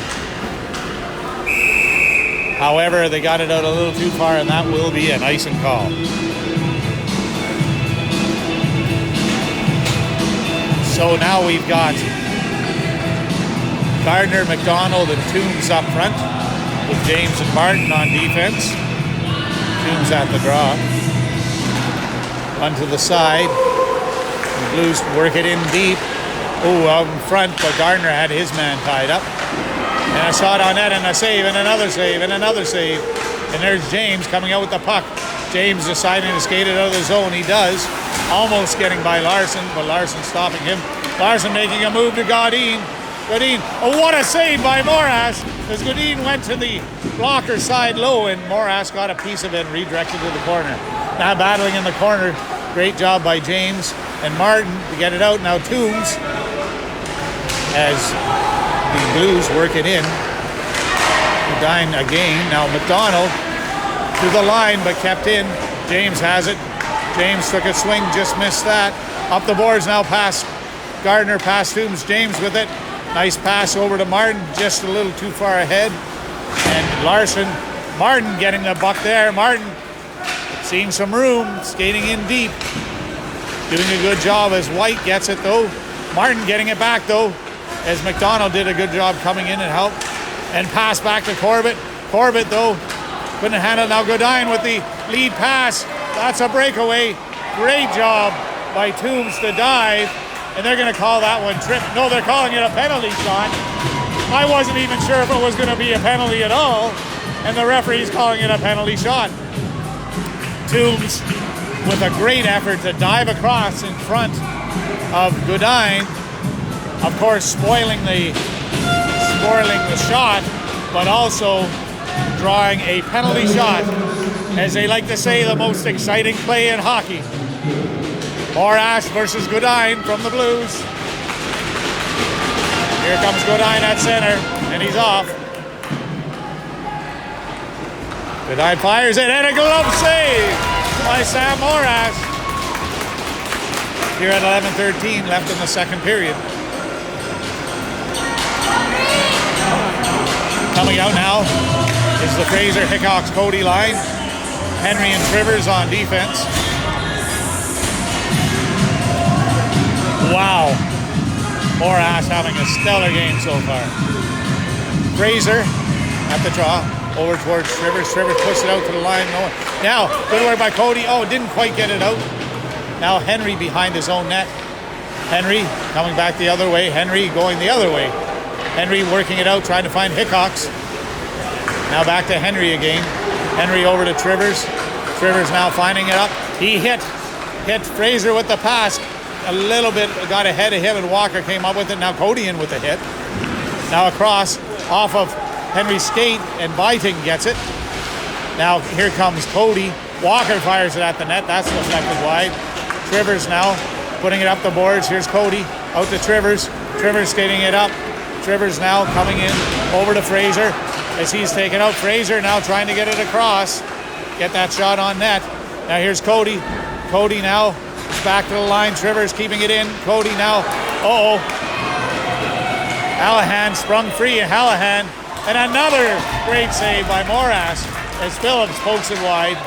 However, they got it out a little too far, and that will be an icing call. So now we've got Gardner, McDonald, and Toombs up front, with James and Martin on defense. Toombs at the draw. One to the side. The Blues work it in deep. Out in front, but Gardner had his man tied up. And a shot on net, and a save, and another save, and another save. And there's James coming out with the puck. James deciding to skate it out of the zone. He does. Almost getting by Larson, but Larson stopping him. Larson making a move to Godine. Godine, what a save by Moras, as Godine went to the blocker side low, and Moras got a piece of it and redirected to the corner. Now battling in the corner. Great job by James and Martin to get it out. Now Toombs, as the Blues work it in. Godine again. Now McDonald to the line, but kept in. James has it. James took a swing, just missed that. Up the boards now, past Gardner, past Toombs. James with it. Nice pass over to Martin, just a little too far ahead. And Larson, Martin getting the buck there. Martin seeing some room, skating in deep. Doing a good job as White gets it though. Martin getting it back though, as McDonald did a good job coming in and help. And pass back to Corbett. Corbett though, couldn't handle it. Now Godine with the lead pass. That's a breakaway. Great job by Toombs to dive. And they're going to call that one trip. No, they're calling it a penalty shot. I wasn't even sure if it was going to be a penalty at all. And the referee's calling it a penalty shot. Toombs with a great effort to dive across in front of Godine. Of course, spoiling the shot, but also drawing a penalty shot. As they like to say, the most exciting play in hockey. Moras versus Godine from the Blues. Here comes Godine at center, and he's off. Godine fires it, and a glove save by Sam Moras. here at 11:13 left in the second period. Coming out now is the Fraser Hickox Cody line. Henry and Trivers on defense. Wow. Morass having a stellar game so far. Fraser at the draw. Over towards Trivers. Trivers puts it out to the line. No. Now, good work by Cody. Oh, didn't quite get it out. Now Henry behind his own net. Henry coming back the other way. Henry going the other way. Henry working it out, trying to find Hickox. Now back to Henry again. Henry over to Trivers. Trivers now finding it up. He hit Fraser with the pass. A little bit, got ahead of him, and Walker came up with it. Now Cody in with the hit. Now across off of Henry's skate, and Biting gets it. Now here comes Cody. Walker fires it at the net. That's deflected wide. Trivers now putting it up the boards. Here's Cody out to Trivers. Trivers skating it up. Trivers now coming in over to Fraser as he's taken out. Fraser now trying to get it across. Get that shot on net. Now here's Cody. Cody now is back to the line. Trivers keeping it in. Cody now. Hallahan sprung free. Hallahan. And another great save by Morass as Phillips pokes it wide.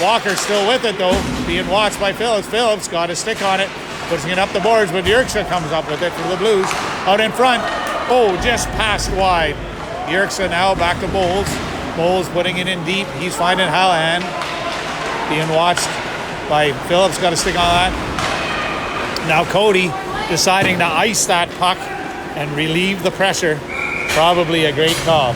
Walker still with it though, being watched by Phillips. Phillips got a stick on it, pushing it up the boards, but Yerksa comes up with it for the Blues. Out in front. Oh, just passed wide. Yerksa now back to Bowles. Bowles putting it in deep. He's finding Hallahan. Being watched by Phillips. Got a stick on that. Now Cody deciding to ice that puck and relieve the pressure. Probably a great call.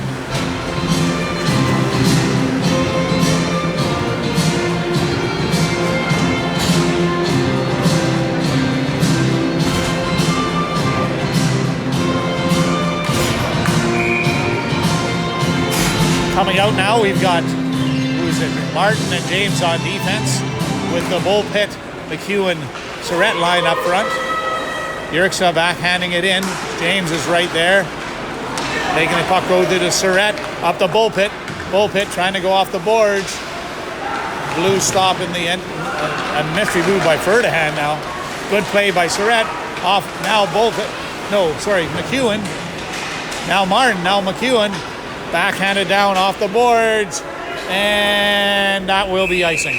Coming out now, we've got, Martin and James on defense with the Bullpit, McEwen, Surrett line up front. Yerksa backhanding it in. James is right there. Taking the puck over to Surrett, up the Bullpit. Bullpit trying to go off the boards. Blue stop in the end. A mystery move by Ferdinand now. Good play by Surrett. Off now Bullpit. No, sorry, McEwen. Now Martin, now McEwen. Backhanded down off the boards, and that will be icing.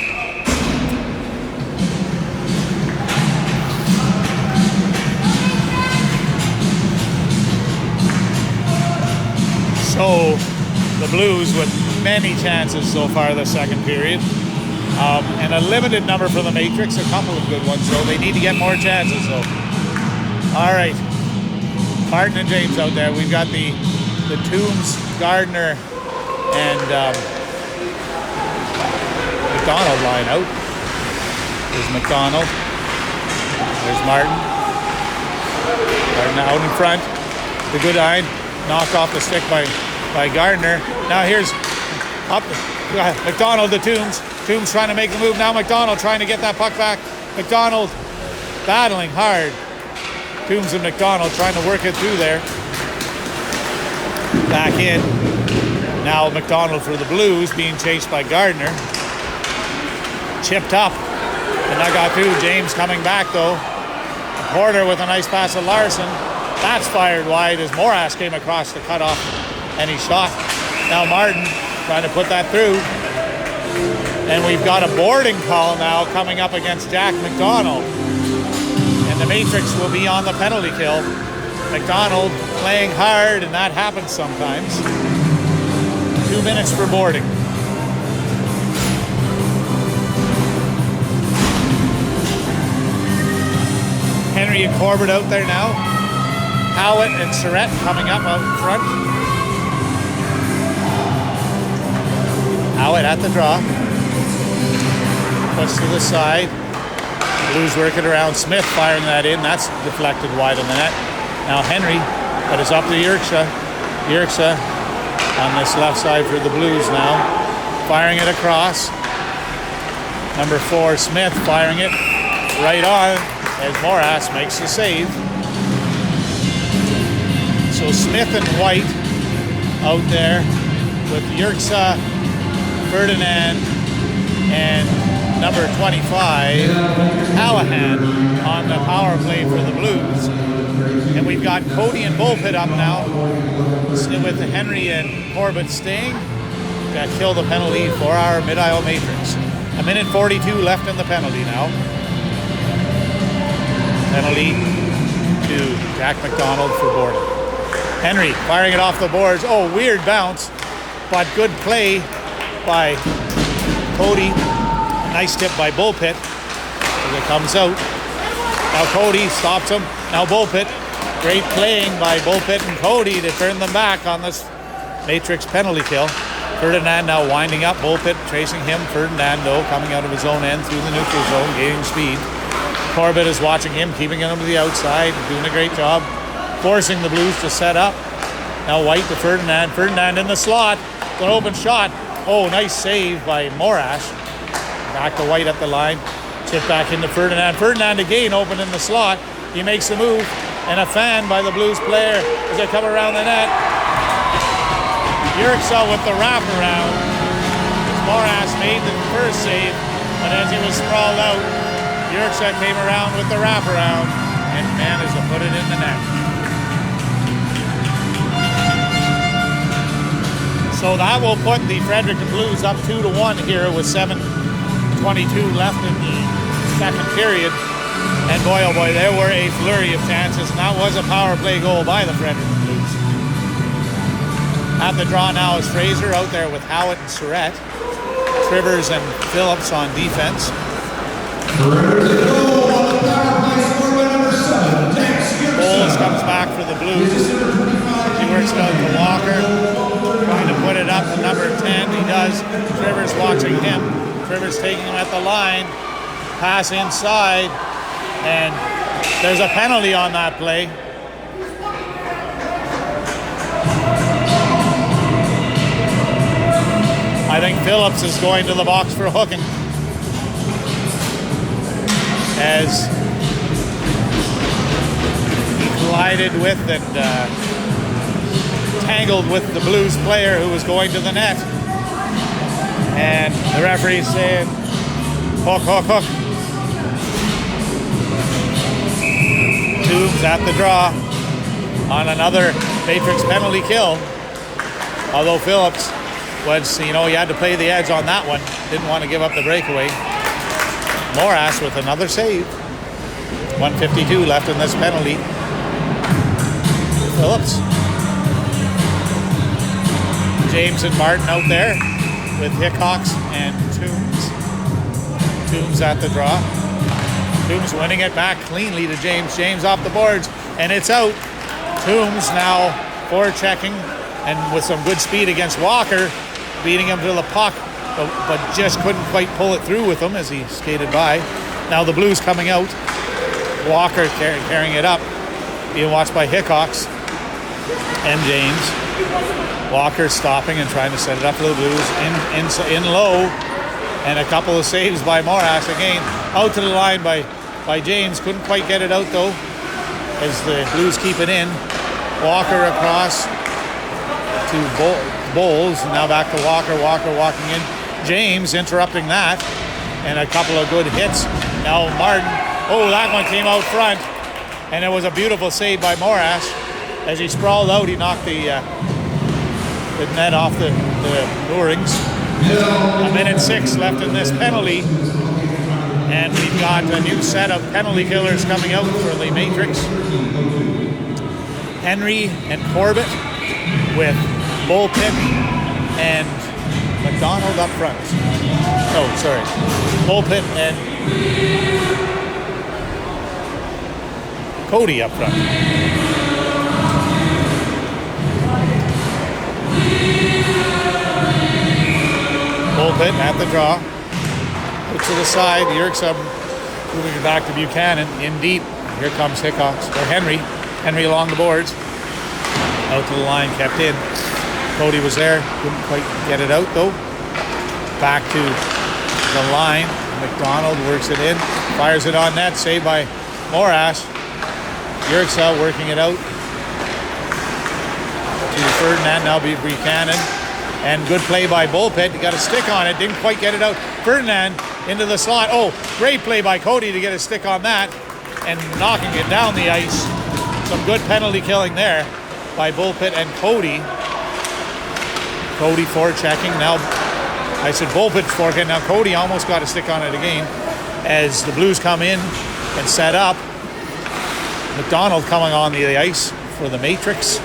So the Blues with many chances so far this second period, and a limited number for the Matrix, a couple of good ones, so they need to get more chances. So, all right, Martin and James out there. We've got the Toombs, Gardner, and McDonald line out. There's McDonald. There's Martin. Martin out in front. The good line. Knocked off the stick by Gardner. Now here's up McDonald to Toombs. Toombs trying to make the move. Now McDonald trying to get that puck back. McDonald battling hard. Toombs and McDonald trying to work it through there. Back in. Now McDonald for the Blues being chased by Gardner. Chipped up. And that got through. James coming back though. Porter with a nice pass to Larson. That's fired wide as Morass came across to cut off any shot. Now Martin trying to put that through. And we've got a boarding call now coming up against Jack McDonald. And the Matrix will be on the penalty kill. McDonald playing hard, and that happens sometimes. 2 minutes for boarding. Henry and Corbett out there now. Howitt and Surrett coming up out in front. Howitt at the draw. Puts to the side. Blues working around. Smith firing that in. That's deflected wide on the net. Now Henry, but it's up to Yerksa. Yerksa on this left side for the Blues now. Firing it across. Number 4, Smith, firing it right on as Morass makes the save. So Smith and White out there with Yerksa, Ferdinand, and number 25, Callahan, on the power play for the Blues. And we've got Cody and Bullpit up now, with Henry and Corbett staying. That kill the penalty for our mid-aisle matrix. 1:42 left in the penalty now. Penalty to Jack McDonald for boarding. Henry firing it off the boards. Oh, weird bounce, but good play by Cody. Nice tip by Bullpit as it comes out. Now Cody stops him. Now Bullpit. Great playing by Bullpit and Cody to turn them back on this matrix penalty kill. Ferdinand now winding up. Bullpit chasing him. Ferdinando coming out of his own end through the neutral zone, gaining speed. Corbett is watching him, keeping him to the outside, doing a great job, forcing the Blues to set up. Now White to Ferdinand. Ferdinand in the slot. An open shot. Oh, nice save by Morash. Back to White up the line. Chip back into Ferdinand. Ferdinand again open in the slot. He makes the move. And a fan by the Blues player as they come around the net. Yerxa with the wraparound. Morash made the first save, but as he was sprawled out, Yerxa came around with the wraparound and managed to put it in the net. So that will put the Fredericton Blues up 2-1 here with 7:22 left in the second period. And boy, oh boy, there were a flurry of chances, and that was a power play goal by the Fredericton Blues. At the draw now is Fraser out there with Howitt and Surratt. Trivers and Phillips on defense. Bowles comes back for the Blues. He works it out to Walker, trying to put it up to number 10. He does. Trivers watching him. Trivers taking him at the line. Pass inside. And there's a penalty on that play. I think Phillips is going to the box for hooking. As he collided with and tangled with the Blues player who was going to the net. And the referee saying, hook, hook, hook. Toombs at the draw on another matrix penalty kill. Although Phillips was, he had to play the edge on that one. Didn't want to give up the breakaway. Morash with another save. 1:52 left in this penalty. Phillips. James and Martin out there with Hickox and Toombs. Toombs at the draw. Toombs winning it back cleanly to James. James off the boards, and it's out. Toombs now forechecking and with some good speed against Walker, beating him to the puck, but just couldn't quite pull it through with him as he skated by. Now the Blues coming out. Walker carrying it up, being watched by Hickox and James. Walker stopping and trying to set it up for the Blues in low, and a couple of saves by Morash again. Out to the line by James. Couldn't quite get it out though as the Blues keep it in. Walker across to Bowles. Now back to Walker. Walker walking in. James interrupting that. And a couple of good hits. Now Martin. Oh, that one came out front. And it was a beautiful save by Morash. As he sprawled out, he knocked the net off the moorings. 1:06 left in this penalty. And we've got a new set of penalty killers coming out for the matrix. Henry and Corbett with Bullpit and McDonald up front. Oh, sorry. Bullpit and Cody up front. Bullpit at the draw. Out to the side. Yerxa moving it back to Buchanan. In deep. Here comes Hickox. Or Henry. Henry along the boards. Out to the line. Kept in. Cody was there. Couldn't quite get it out though. Back to the line. McDonald works it in. Fires it on net. Saved by Morash. Yerxa working it out to Ferdinand. Now Buchanan. And good play by Bullpit. He got a stick on it, didn't quite get it out. Ferdinand into the slot. Oh, great play by Cody to get a stick on that and knocking it down the ice. Some good penalty killing there by Bullpit and Cody. Cody forechecking. Now, I said Bullpit's forechecking. Now Cody almost got a stick on it again as the Blues come in and set up. McDonald coming on the ice for the Matrix.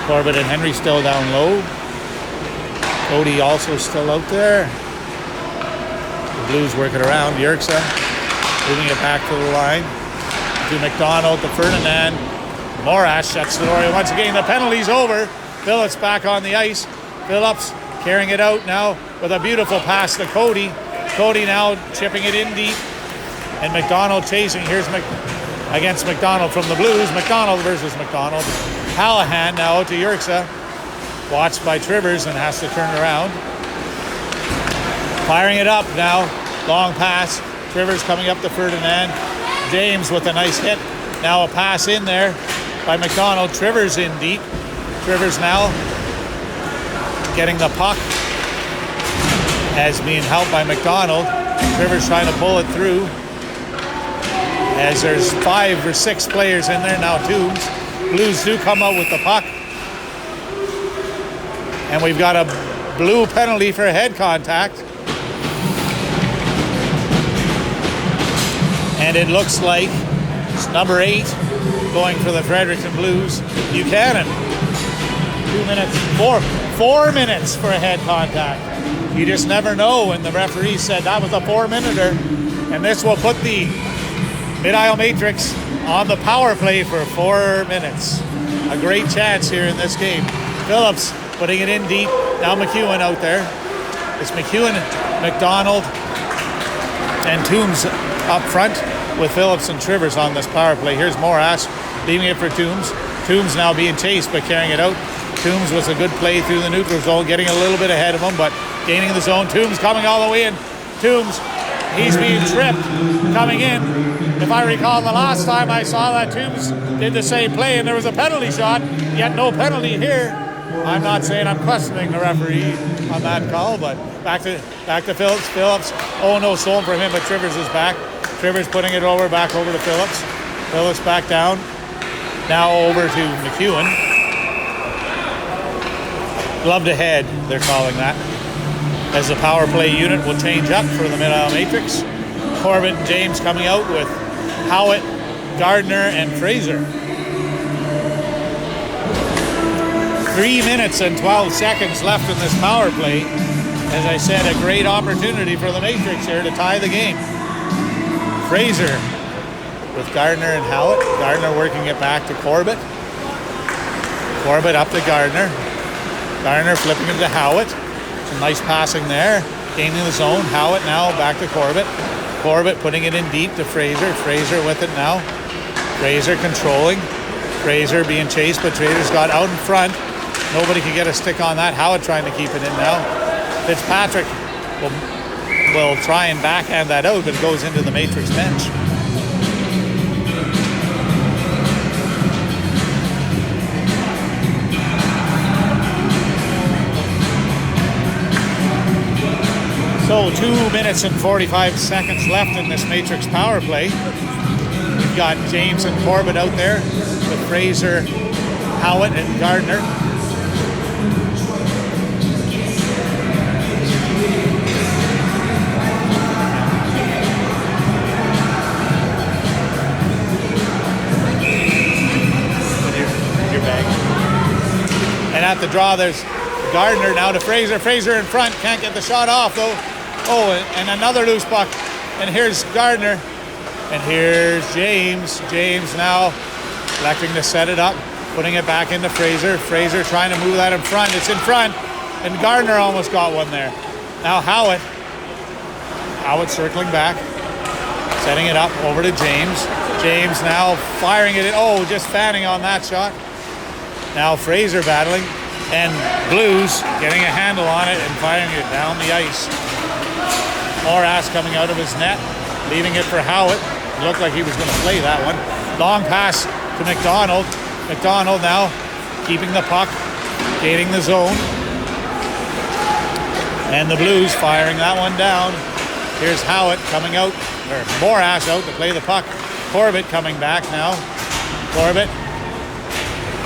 Corbett and Henry still down low. Cody also still out there. The Blues working around. Yerxa moving it back to the line. To McDonald, to Ferdinand. Morash shuts the door once again. The penalty's over. Phillips back on the ice. Phillips carrying it out now with a beautiful pass to Cody. Cody now chipping it in deep. And McDonald chasing. Here's against McDonald from the Blues. McDonald versus McDonald. Hallahan now to Yerxa. Watched by Trivers and has to turn around. Firing it up now. Long pass. Trivers coming up to Ferdinand. James with a nice hit. Now a pass in there by McDonald. Trivers in deep. Trivers now getting the puck as being helped by McDonald. Trivers trying to pull it through as there's 5 or 6 players in there now. Toombs. Blues do come out with the puck. And we've got a blue penalty for head contact. And it looks like it's number 8 going for the Fredericton Blues. Buchanan. 2 minutes, 4 minutes for a head contact. You just never know. And the referee said that was a 4-minute-er. And this will put the Mid-Isle Matrix on the power play for 4 minutes. A great chance here in this game. Phillips putting it in deep. Now McEwen out there. It's McEwen, McDonald, and Toombs up front with Phillips and Trivers on this power play. Here's Morash leaving it for Toombs. Toombs now being chased but carrying it out. Toombs was a good play through the neutral zone, getting a little bit ahead of him, but gaining the zone. Toombs coming all the way in. Toombs, he's being tripped coming in. If I recall, the last time I saw that, Toombs did the same play and there was a penalty shot, yet no penalty here. I'm not saying I'm questioning the referee on that call, but back to Phillips. Phillips, oh no, stolen from him, but Trivers is back. Trivers putting it back over to Phillips. Phillips back down. Now over to McEwen. Glove to head, they're calling that. As the power play unit will change up for the Mid-Isle Matrix. Corbett and James coming out with Howitt, Gardner, and Fraser. 3 minutes and 12 seconds left in this power play. As I said, a great opportunity for the Matrix here to tie the game. Fraser with Gardner and Howitt. Gardner working it back to Corbett. Corbett up to Gardner. Gardner flipping it to Howitt. Some nice passing there. Gaining the zone. Howitt now back to Corbett. Corbett putting it in deep to Fraser. Fraser with it now. Fraser controlling. Fraser being chased, but Fraser's got out in front. Nobody can get a stick on that. Howitt trying to keep it in now. Fitzpatrick will try and backhand that out, but it goes into the Matrix bench. So 2 minutes and 45 seconds left in this Matrix power play. We've got James and Corbett out there with Fraser, Howitt, and Gardner. And at the draw, there's Gardner now to Fraser. Fraser in front, can't get the shot off though. Oh, and another loose puck. And here's Gardner. And here's James. James now electing to set it up, putting it back into Fraser. Fraser trying to move that in front. It's in front. And Gardner almost got one there. Now Howitt. Howitt circling back. Setting it up over to James. James now firing it in. Oh, just fanning on that shot. Now Fraser battling, and Blues getting a handle on it and firing it down the ice. Morass coming out of his net, leaving it for Howitt. It looked like he was going to play that one. Long pass to McDonald. McDonald now keeping the puck, gaining the zone. And the Blues firing that one down. Here's Howitt coming out, or Morass out to play the puck. Corbett coming back now. Corbett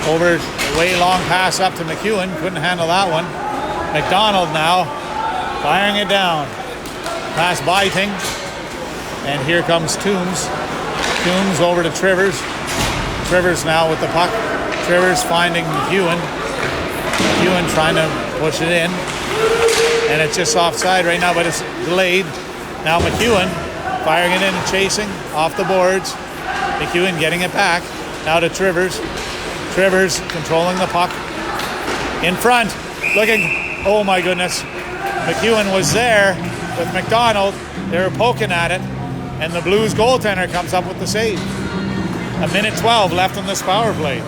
over the way long pass up to McEwen. Couldn't handle that one. McDonald now firing it down. Pass Byting. And here comes Toombs. Toombs over to Trivers. Trivers now with the puck. Trivers finding McEwen. McEwen trying to push it in. And it's just offside right now, but it's delayed. Now McEwen firing it in and chasing off the boards. McEwen getting it back. Now to Trivers. Trivers controlling the puck. In front. Looking. Oh my goodness. McEwen was there with McDonald. They were poking at it. And the Blues goaltender comes up with the save. 1:12 left on this power play.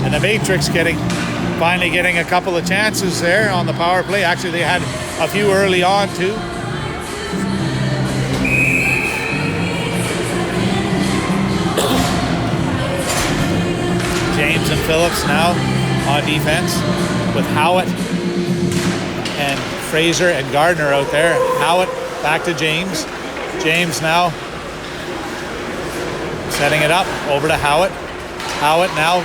And the Matrix finally getting a couple of chances there on the power play. Actually, they had a few early on too. James and Phillips now on defense with Howitt and Fraser and Gardner out there. Howitt back to James. James now setting it up over to Howitt. Howitt now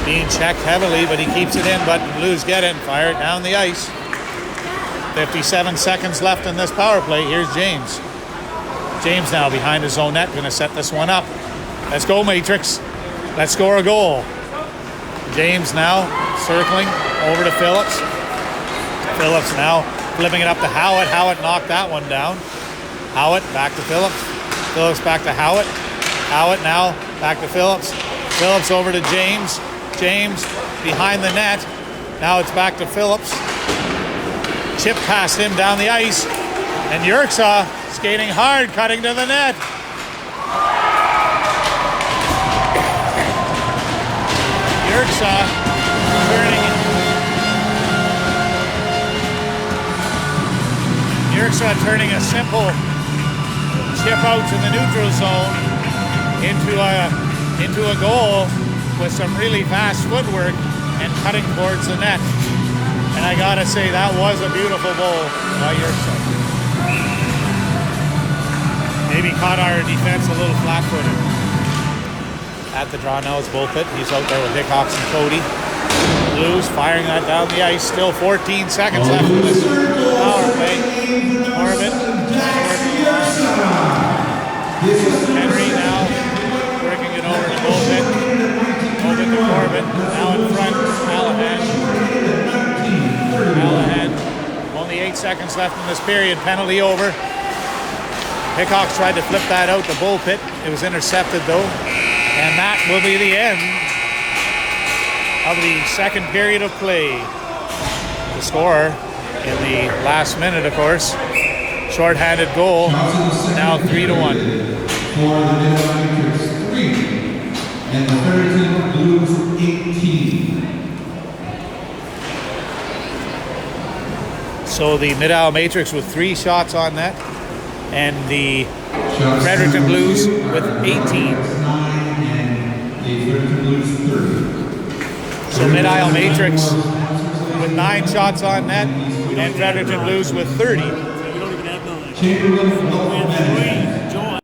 being checked heavily, but he keeps it in, but the Blues get it and fire it down the ice. 57 seconds left in this power play. Here's James. James now behind his own net, going to set this one up. Let's go, Matrix. Let's score a goal. James now circling over to Phillips. Phillips now flipping it up to Howitt. Howitt knocked that one down. Howitt back to Phillips. Phillips back to Howitt. Howitt now back to Phillips. Phillips over to James. James behind the net. Now it's back to Phillips. Chip past him down the ice. And Yerksa skating hard, cutting to the net. Yerksa turning a simple chip out to the neutral zone into a goal with some really fast footwork and cutting towards the net. And I gotta say, that was a beautiful goal by Yerksa. Maybe caught our defense a little flat-footed. At the draw now is Bullpit. He's out there with Hickox and Cody. Blues firing that down the ice. Still 14 seconds left in this power play. Corbett. Henry now working it over to Bullpit. Bullpit to Corbett. Now in front. Callahan. Only 8 seconds left in this period. Penalty over. Hickox tried to flip that out to Bullpit. It was intercepted though. And that will be the end of the second period of play. The score in the last minute, of course, shorthanded goal, now 3-1. For the Matrix 3 and the Fredericton Blues 18. So the Mid-Isle Matrix with 3 shots on net, and the Fredericton Blues with 18. So Mid-Isle Matrix with 9 shots on net, and Fredericton Blues with 30. We don't even have no.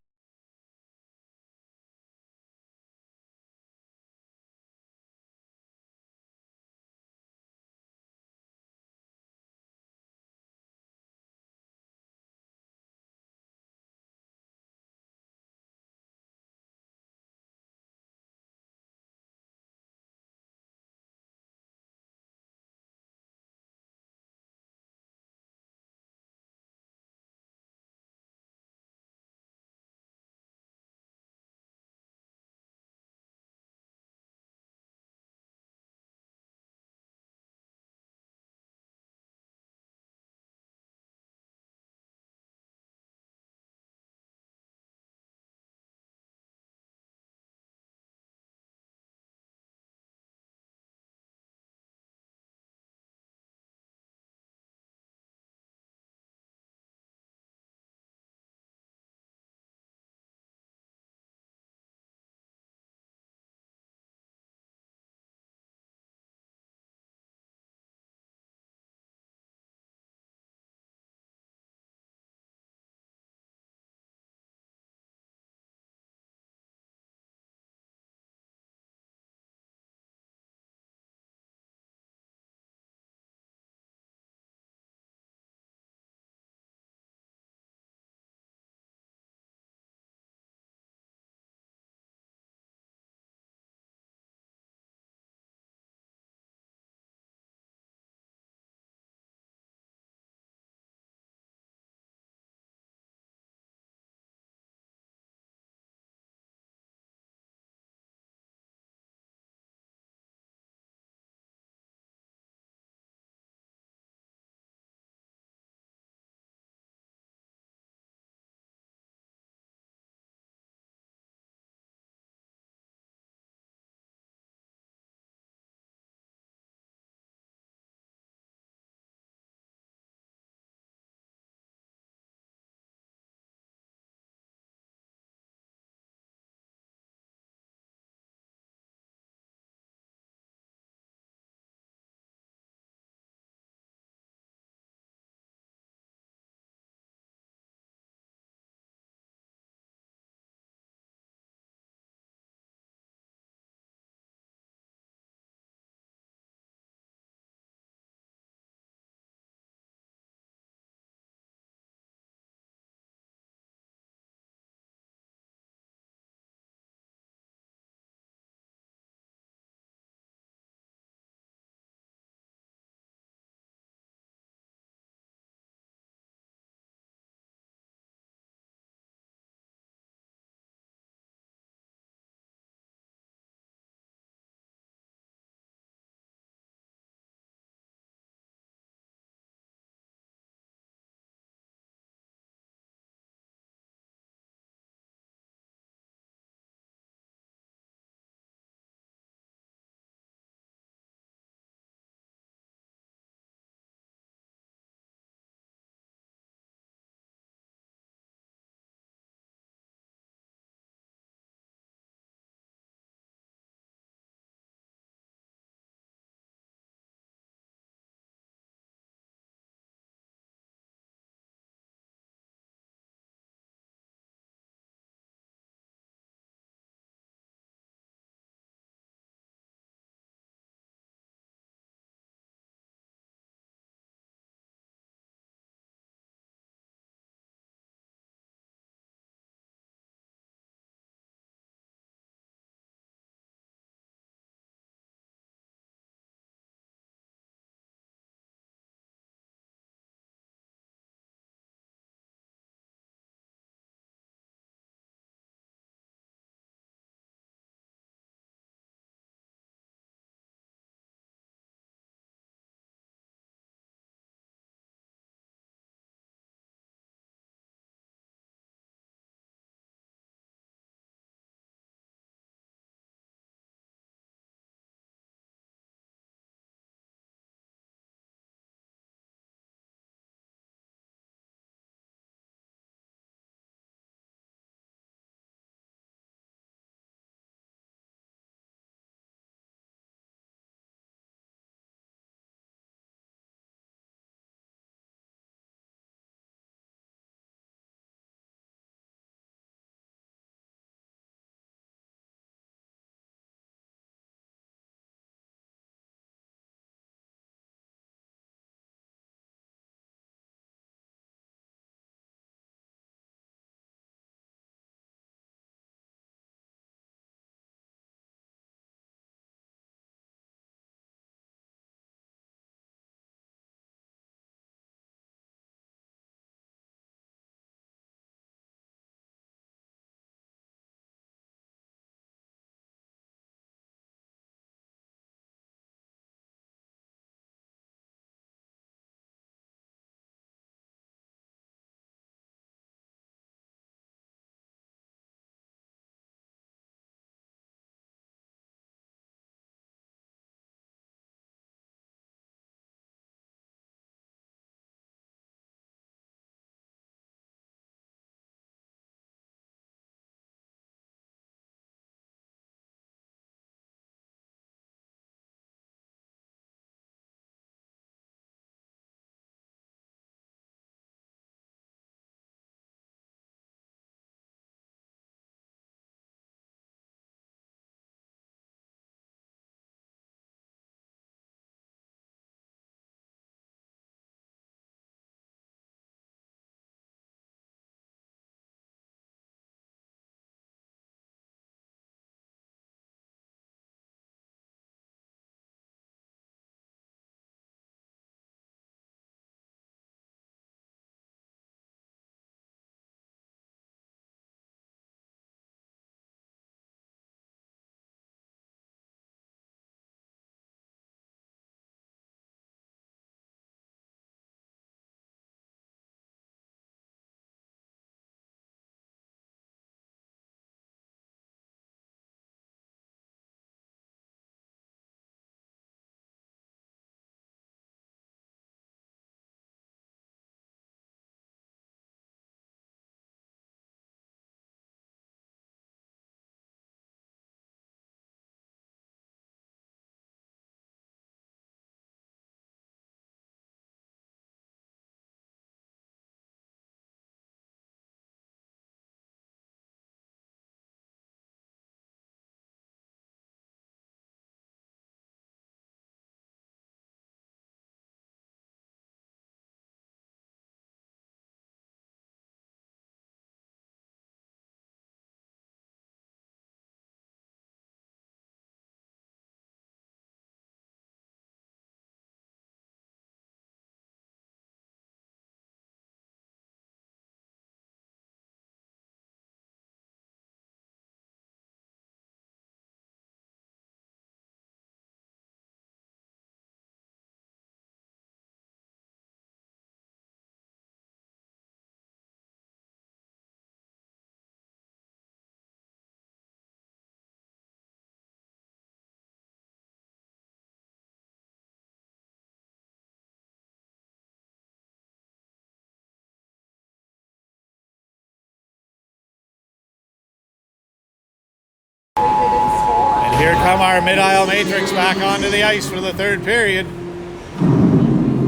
Here come our mid-aisle matrix back onto the ice for the third period.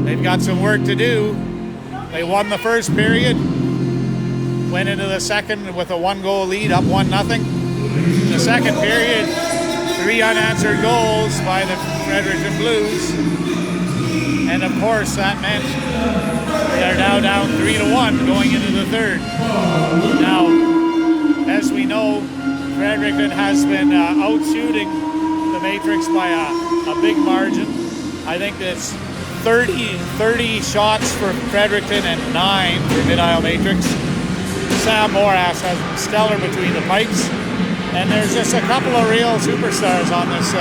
They've got some work to do. They won the first period, went into the second with a 1-goal lead, up 1-0. In the second period, 3 unanswered goals by the Fredericton Blues. And of course, that meant they are now down 3-1 going into the third. Now, as we know, Fredericton has been out-shooting the Matrix by a big margin. I think it's 30 shots for Fredericton and 9 for Mid-Isle Matrix. Sam Morass has been stellar between the pipes. And there's just a couple of real superstars on this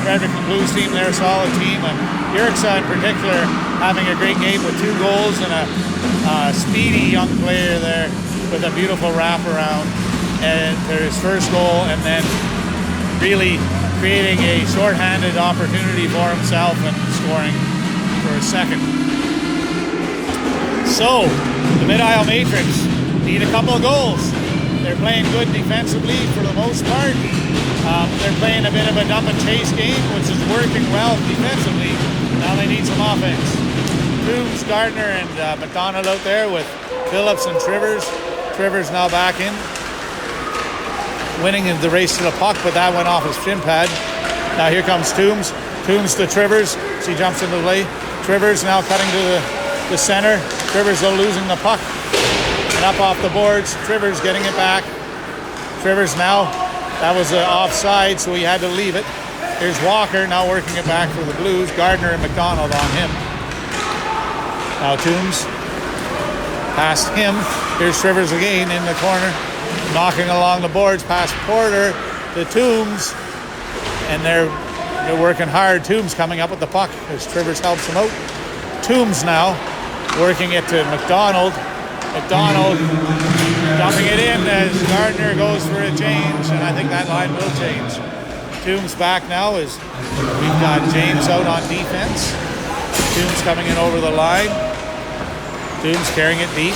Fredericton Blues team. They're a solid team. And Yerxa in particular having a great game with 2 goals and a speedy young player there with a beautiful wraparound and for his first goal, and then really creating a shorthanded opportunity for himself and scoring for a second. So, the Mid-Isle Matrix need a couple of goals. They're playing good defensively for the most part. They're playing a bit of a dump and chase game, which is working well defensively. Now they need some offense. Coombs, Gardner, and McDonald out there with Phillips and Trivers. Trivers now back in, winning in the race to the puck, but that went off his shin pad. Now here comes Toombs. Toombs to Trivers. So he jumps into the play. Trivers now cutting to the center. Trivers though losing the puck. And up off the boards. Trivers getting it back. Trivers now, that was offside, so he had to leave it. Here's Walker now working it back for the Blues. Gardner and McDonald on him. Now Toombs past him. Here's Trivers again in the corner, knocking along the boards past Porter to Toombs, and they're working hard. Toombs coming up with the puck as Trivers helps him out. Toombs now working it to McDonald. McDonald dumping it in as Gardner goes for a change, and I think that line will change. Toombs back now as we've got James out on defense. Toombs coming in over the line. Toombs carrying it deep.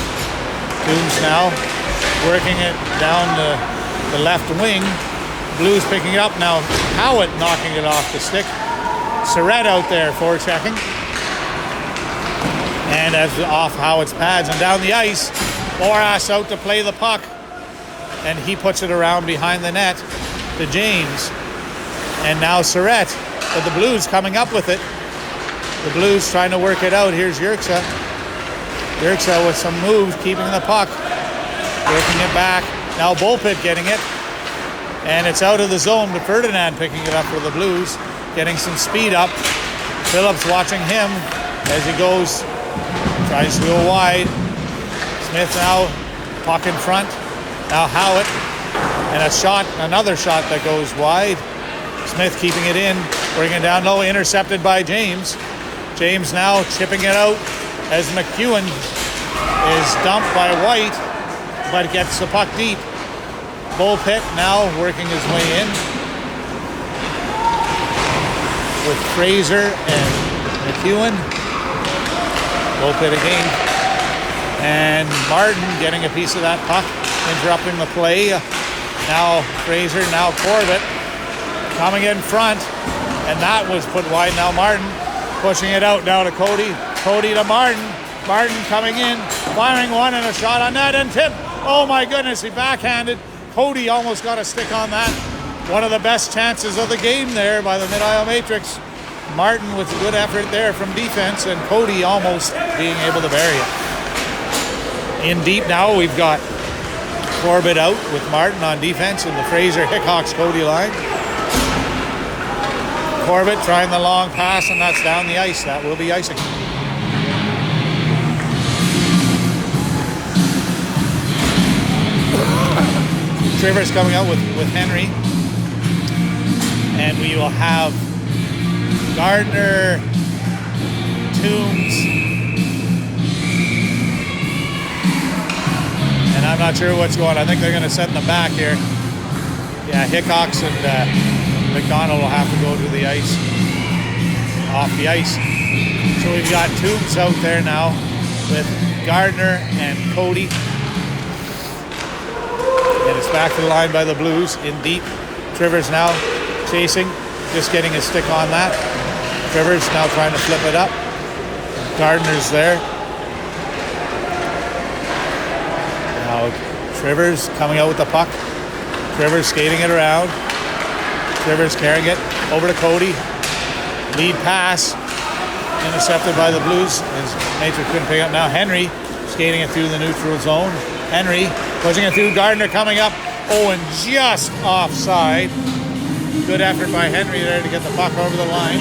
Toombs now working it down the left wing. Blues picking it up now. Howitt knocking it off the stick. Surratt out there forechecking. And as off Howitt's pads and down the ice, Morass out to play the puck. And he puts it around behind the net to James. And now Surratt, but the Blues coming up with it. The Blues trying to work it out. Here's Yerxa. Yerxa with some moves, keeping the puck. Working it back. Now Bullpit getting it. And it's out of the zone, but Ferdinand picking it up for the Blues. Getting some speed up. Phillips watching him as he goes. Tries to go wide. Smith now, puck in front. Now Howitt. And a shot, another shot that goes wide. Smith keeping it in. Bringing it down low, intercepted by James. James now chipping it out as McEwen is dumped by White, but gets the puck deep. Bullpit now working his way in with Fraser and McEwen. Bullpit again. And Martin getting a piece of that puck, interrupting the play. Now Fraser, now Corbett coming in front, and that was put wide. Now Martin pushing it out now to Cody. Cody to Martin. Martin coming in, firing one and a shot on net and tip. Oh my goodness, he backhanded. Cody almost got a stick on that. One of the best chances of the game there by the Mid-Isle Matrix. Martin with a good effort there from defense, and Cody almost being able to bury it. In deep now, we've got Corbett out with Martin on defense in the Fraser Hickox Cody line. Corbett trying the long pass, and that's down the ice. That will be icing. Trivers coming out with Henry. And we will have Gardner, Toombs, and I'm not sure what's going on. I think they're going to set in the back here. Yeah, Hickox and McDonald will have to go to the ice, off the ice. So we've got Toombs out there now with Gardner and Cody. And it's back to the line by the Blues in deep. Trivers now chasing, just getting a stick on that. Trivers now trying to flip it up. Gardner's there. Now Trivers coming out with the puck. Trivers skating it around. Trivers carrying it over to Cody. Lead pass. Intercepted by the Blues. As Matrix couldn't pick up. Now Henry skating it through the neutral zone. Henry pushing it through. Gardner coming up. Oh, and just offside. Good effort by Henry there to get the puck over the line.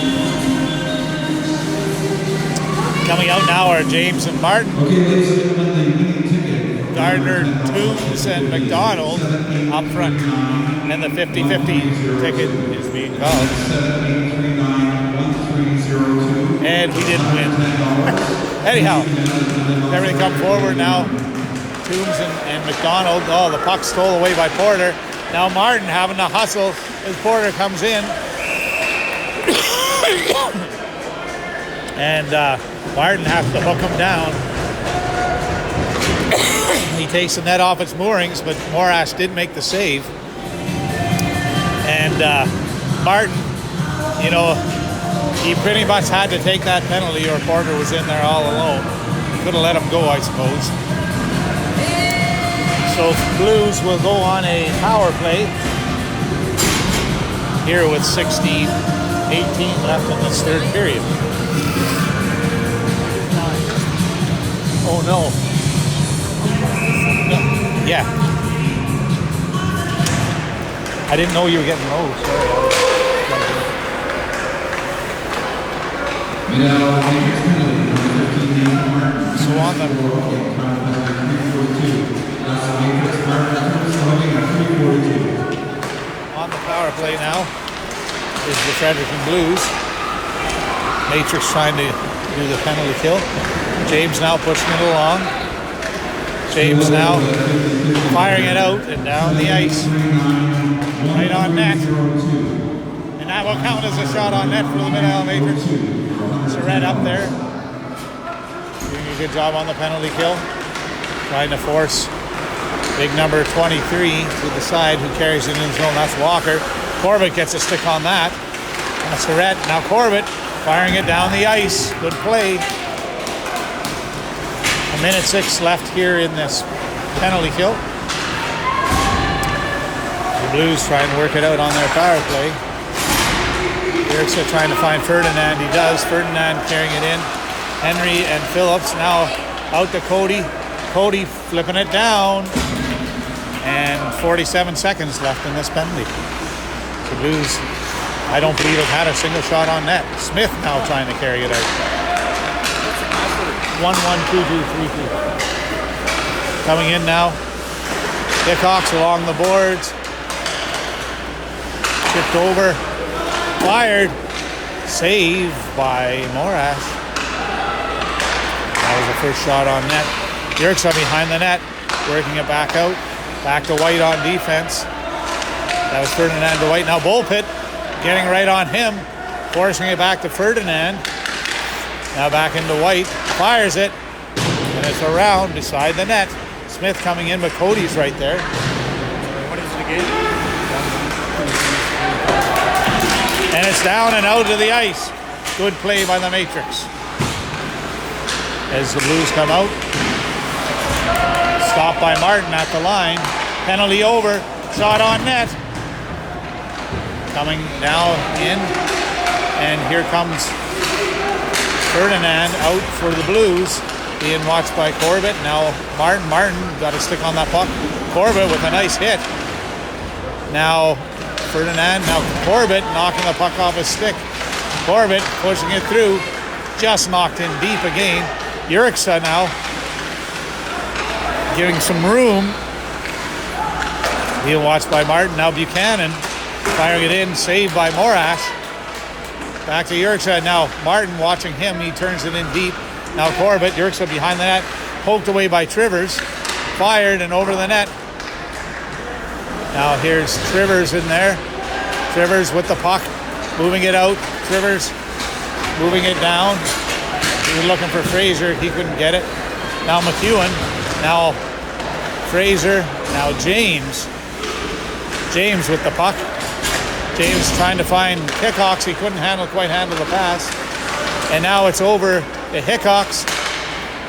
Coming out now are James and Martin. Okay, ladies and gentlemen, the winning ticket. Gardner, Toombs, and McDonald up front. And the 50-50 ticket is being called. 7839-1302. And he didn't win. Anyhow, everything come forward now. Toombs and McDonald. Oh, the puck stole away by Porter. Now Martin having to hustle as Porter comes in. And Martin has to hook him down. He takes the net off its moorings, but Morash did make the save. And Martin, you know, he pretty much had to take that penalty or Porter was in there all alone. Could have let him go, I suppose. So Blues will go on a power play here with 16-18 left in this third period. Oh no. Yeah. I didn't know you were getting low. Sorry. So on the power play now is the Fredericton Blues. Matrix trying to do the penalty kill. James now pushing it along. James now firing it out and down the ice. Right on net. And that will count as a shot on net for the Mid-Isle Matrix. Surrett up there. Doing a good job on the penalty kill. Trying to force big number 23 to the side who carries it in the zone. That's Walker. Corbett gets a stick on that. That's Surrett. Now Corbett firing it down the ice. Good play. 1:06 left here in this penalty kill. The Blues try and work it out on their power play. Eric's trying to find Ferdinand. He does. Ferdinand carrying it in. Henry and Phillips now out to Cody. Cody flipping it down. And 47 seconds left in this penalty. The Blues, I don't believe, have had a single shot on net. Smith now trying to carry it out. 1-1-2-2-3-2. Coming in now. Hickox along the boards. Tipped over. Fired. Save by Morash. That was the first shot on net. Yerkes behind the net. Working it back out. Back to White on defense. That was Ferdinand to White. Now Bullpit getting right on him. Forcing it back to Ferdinand. Now back into White. Fires it. And it's around beside the net. Smith coming in, but Cody's right there. What is the game? And it's down and out of the ice. Good play by the Matrix. As the Blues come out. Stopped by Martin at the line. Penalty over. Shot on net. Coming now in. And here comes Ferdinand out for the Blues. Being watched by Corbett. Now Martin got a stick on that puck. Corbett with a nice hit. Now Ferdinand. Now Corbett knocking the puck off his stick. Corbett pushing it through. Just knocked in deep again. Yerkes now giving some room. Being watched by Martin. Now Buchanan firing it in. Saved by Morash. Back to Yerkes. Now Martin watching him. He turns it in deep. Now Corbett. Yerkes behind the net. Poked away by Trivers. Fired and over the net. Now here's Trivers in there. Trivers with the puck. Moving it out. Trivers moving it down. He was looking for Fraser. He couldn't get it. Now McEwen. Now Fraser. Now James. James with the puck. James trying to find Hickox. He couldn't quite handle the pass. And now it's over to Hickox.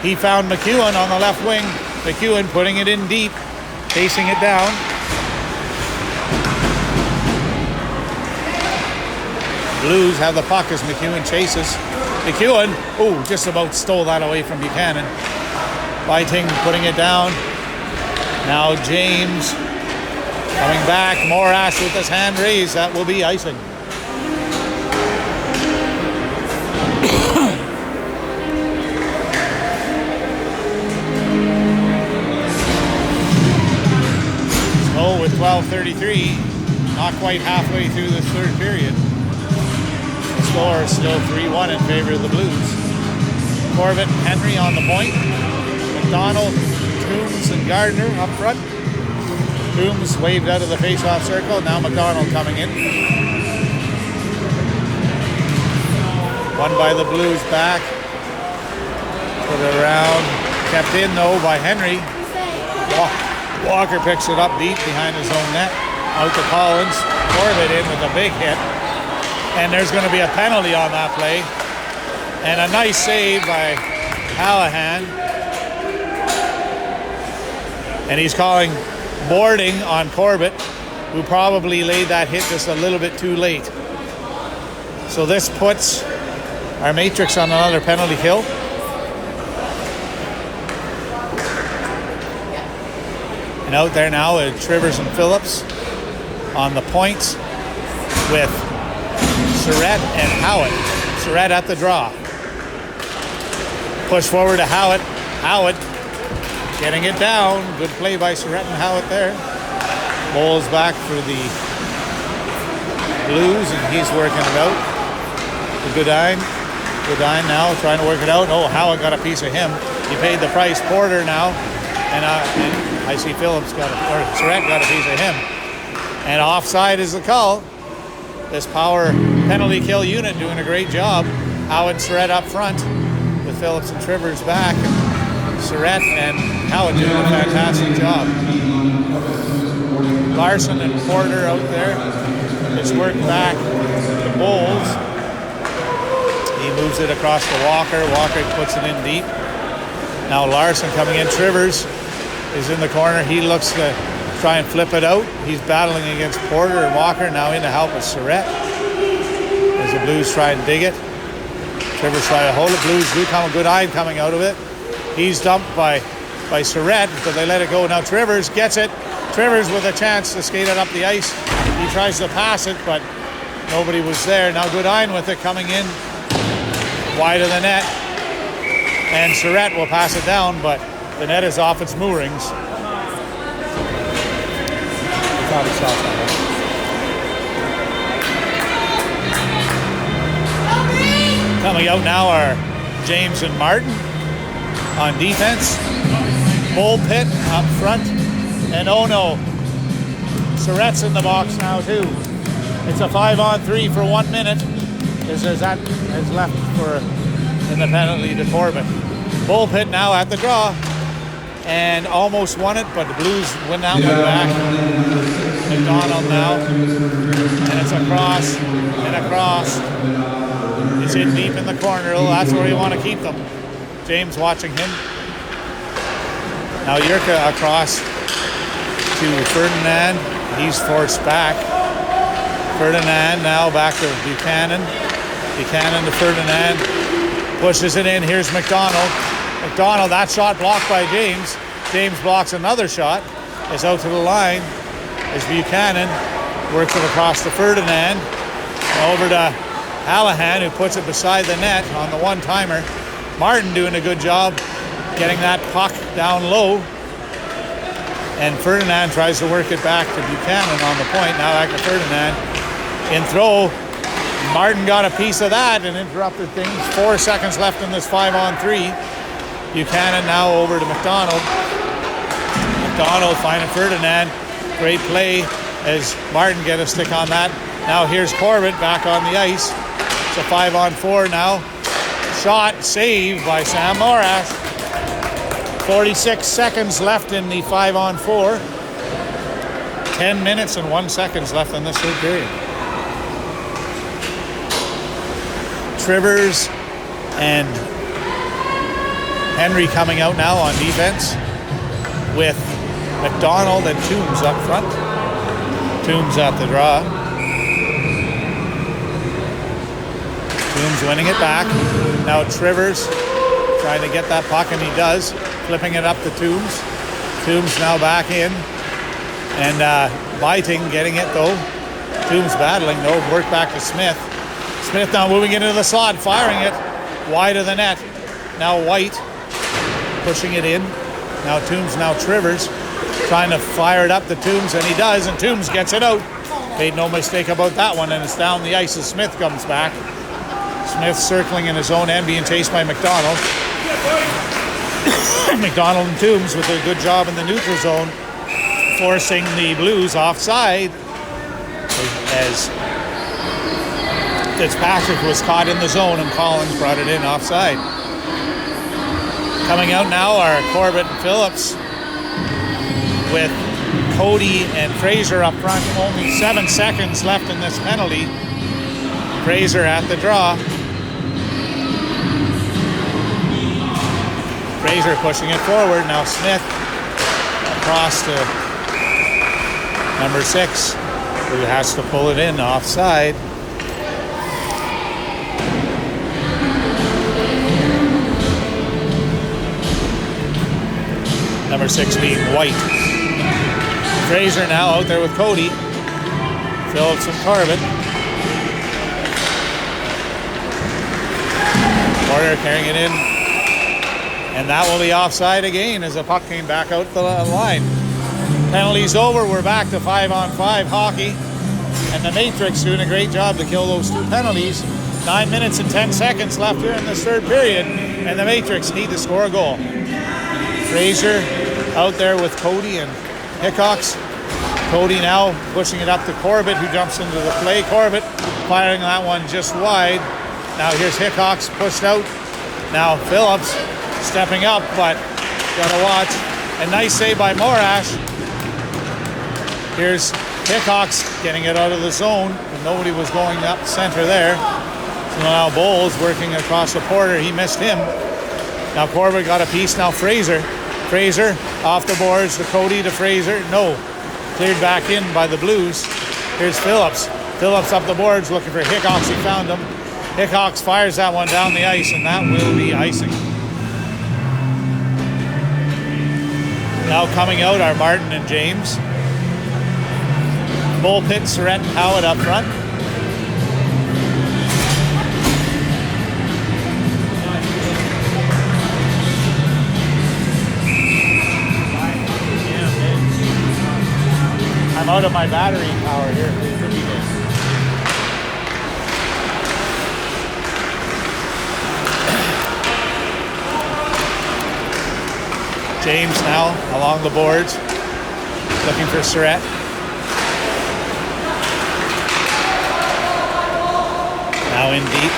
He found McEwen on the left wing. McEwen putting it in deep, chasing it down. Blues have the puck as McEwen chases. McEwen, just about stole that away from Buchanan. Biting, putting it down. Now James coming back. Morash with his hand raised. That will be icing. So with 12:33, not quite halfway through the third period. The score is still 3-1 in favor of the Blues. Corbett and Henry on the point. McDonald, Coombs, and Gardner up front. Coombs waved out of the face-off circle. Now McDonald coming in. Won by the Blues back. Put it around. Kept in though by Henry. Walker picks it up deep behind his own net. Out to Collins. Corbett in with a big hit. And there's going to be a penalty on that play. And a nice save by Hallahan. And he's calling boarding on Corbett, who probably laid that hit just a little bit too late. So this puts our Matrix on another penalty kill. And out there now is Trivers and Phillips on the points with Surratt and Howitt. Surratt at the draw. Push forward to Howitt. Howitt getting it down. Good play by Surratt and Howitt there. Bowles back for the Blues, and he's working it out. To Goodine. Goodine now trying to work it out. Howitt got a piece of him. He paid the price. Porter now. And I see Phillips Surratt got a piece of him. And offside is the call. This power penalty kill unit doing a great job. Howitt and Surratt up front with Phillips and Trivers back. Surratt and Howitt doing a fantastic job. Larson and Porter out there. It's worked back to Bowles. He moves it across to Walker. Walker puts it in deep. Now Larson coming in. Trivers is in the corner. He looks to try and flip it out. He's battling against Porter and Walker. Now in to help with Surratt. As the Blues try and dig it. Trivers try to hold it. Blues do come a good eye coming out of it. He's dumped by Surratt, but they let it go. Now Trivers gets it. Trivers with a chance to skate it up the ice. He tries to pass it, but nobody was there. Now Goodine with it coming in wide of the net. And Surratt will pass it down, but the net is off its moorings. Coming out now are James and Martin on defense. Bullpit up front. And Surratt's in the box now too. It's a 5-on-3 for 1 minute. As that is left in the penalty to Corbett. Bullpit now at the draw. And almost won it, but the Blues win that one back. McDonald now. And it's across and across. It's in deep in the corner. That's where you want to keep them. James watching him. Now Yurka across to Ferdinand. He's forced back. Ferdinand now back to Buchanan. Buchanan to Ferdinand. Pushes it in. Here's McDonald. McDonald, that shot blocked by James. James blocks another shot. It's out to the line. As Buchanan works it across to Ferdinand. Over to Hallahan, who puts it beside the net on the one-timer. Martin doing a good job getting that puck down low. And Ferdinand tries to work it back to Buchanan on the point. Now back to Ferdinand. In throw. Martin got a piece of that and interrupted things. 4 seconds left in this 5-on-3. Buchanan now over to McDonald. McDonald finding Ferdinand. Great play as Martin get a stick on that. Now here's Corbett back on the ice. It's a 5-on-4 now. Shot saved by Sam Morash. 46 seconds left in the 5-on-4. 10 minutes and 1 second left in this third period. Trivers and Henry coming out now on defense, with McDonald and Toombs up front. Toombs at the draw. Toombs winning it back. Now Trivers trying to get that puck, and he does. Flipping it up to Toombs. Toombs now back in. And Biting getting it though. Toombs battling though. Work back to Smith. Smith now moving into the slot, firing it wide of the net. Now White pushing it in. Now Toombs, now Trivers trying to fire it up to Toombs, and he does, and Toombs gets it out. Made no mistake about that one, and it's down the ice as Smith comes back. Smith circling in his own end, being chased by McDonald. McDonald and Toombs with a good job in the neutral zone, forcing the Blues offside as Fitzpatrick was caught in the zone and Collins brought it in offside. Coming out now are Corbett and Phillips, with Cody and Fraser up front. Only 7 seconds left in this penalty. Fraser at the draw. Fraser pushing it forward. Now Smith across to number 6, who has to pull it in offside. Number 6 being White. Fraser now out there with Cody. Phillips and Corbett. Porter carrying it in. And that will be offside again as the puck came back out the line. Penalties over. We're back to 5-on-5 hockey. And the Matrix doing a great job to kill those 2 penalties. 9 minutes and 10 seconds left here in this third period. And the Matrix need to score a goal. Fraser out there with Cody and Hickox. Cody now pushing it up to Corbett, who jumps into the play. Corbett firing that one just wide. Now here's Hickox pushed out. Now Phillips stepping up, but gotta watch. A nice save by Morash. Here's Hickox getting it out of the zone. Nobody was going up center there. So now Bowles working across the Porter. He missed him. Now Corbett got a piece. Now Fraser off the boards to Cody to Fraser. No. Cleared back in by the Blues. Here's Phillips. Phillips up the boards looking for Hickox. He found him. Hickox fires that one down the ice, and that will be icing. Now coming out are Martin and James. Bullpit, Surrett, and Howard up front. I'm out of my battery power here. James now along the boards, looking for Surrett. Now in deep,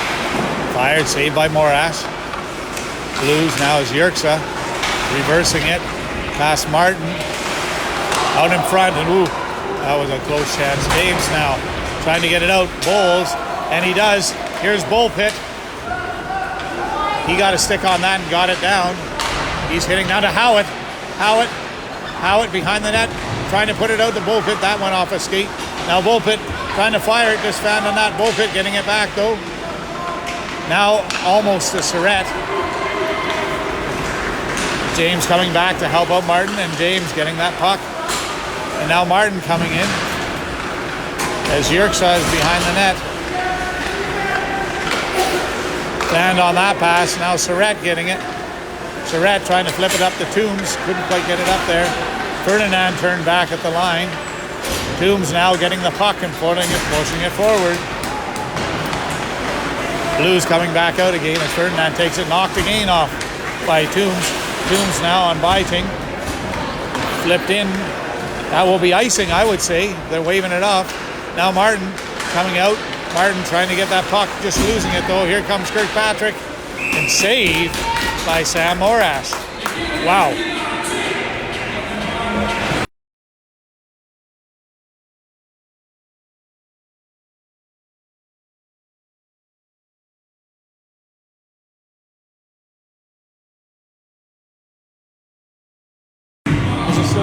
fired, saved by Morash. Blues now is Yerxa, reversing it, past Martin, out in front, and ooh, that was a close chance. James now trying to get it out. Bowles, and he does. Here's Bullpit. He got a stick on that and got it down. He's hitting down to Howitt. Howitt behind the net, trying to put it out to Bullpit. That went off a skate. Now Bullpit trying to fire it, just found on that. Bullpit getting it back though. Now almost to Surrett. James coming back to help out Martin, and James getting that puck. And now Martin coming in as Yerxa is behind the net. Stand on that pass. Now Surrett getting it. Surrett trying to flip it up to Toombs. Couldn't quite get it up there. Ferdinand turned back at the line. Toombs now getting the puck and pushing it forward. Blues coming back out again as Ferdinand takes it, knocked again off by Toombs. Toombs now on Biting. Flipped in. That will be icing, I would say. They're waving it off. Now Martin coming out. Martin trying to get that puck, just losing it though. Here comes Kirkpatrick, and saved by Sam Morash. Wow.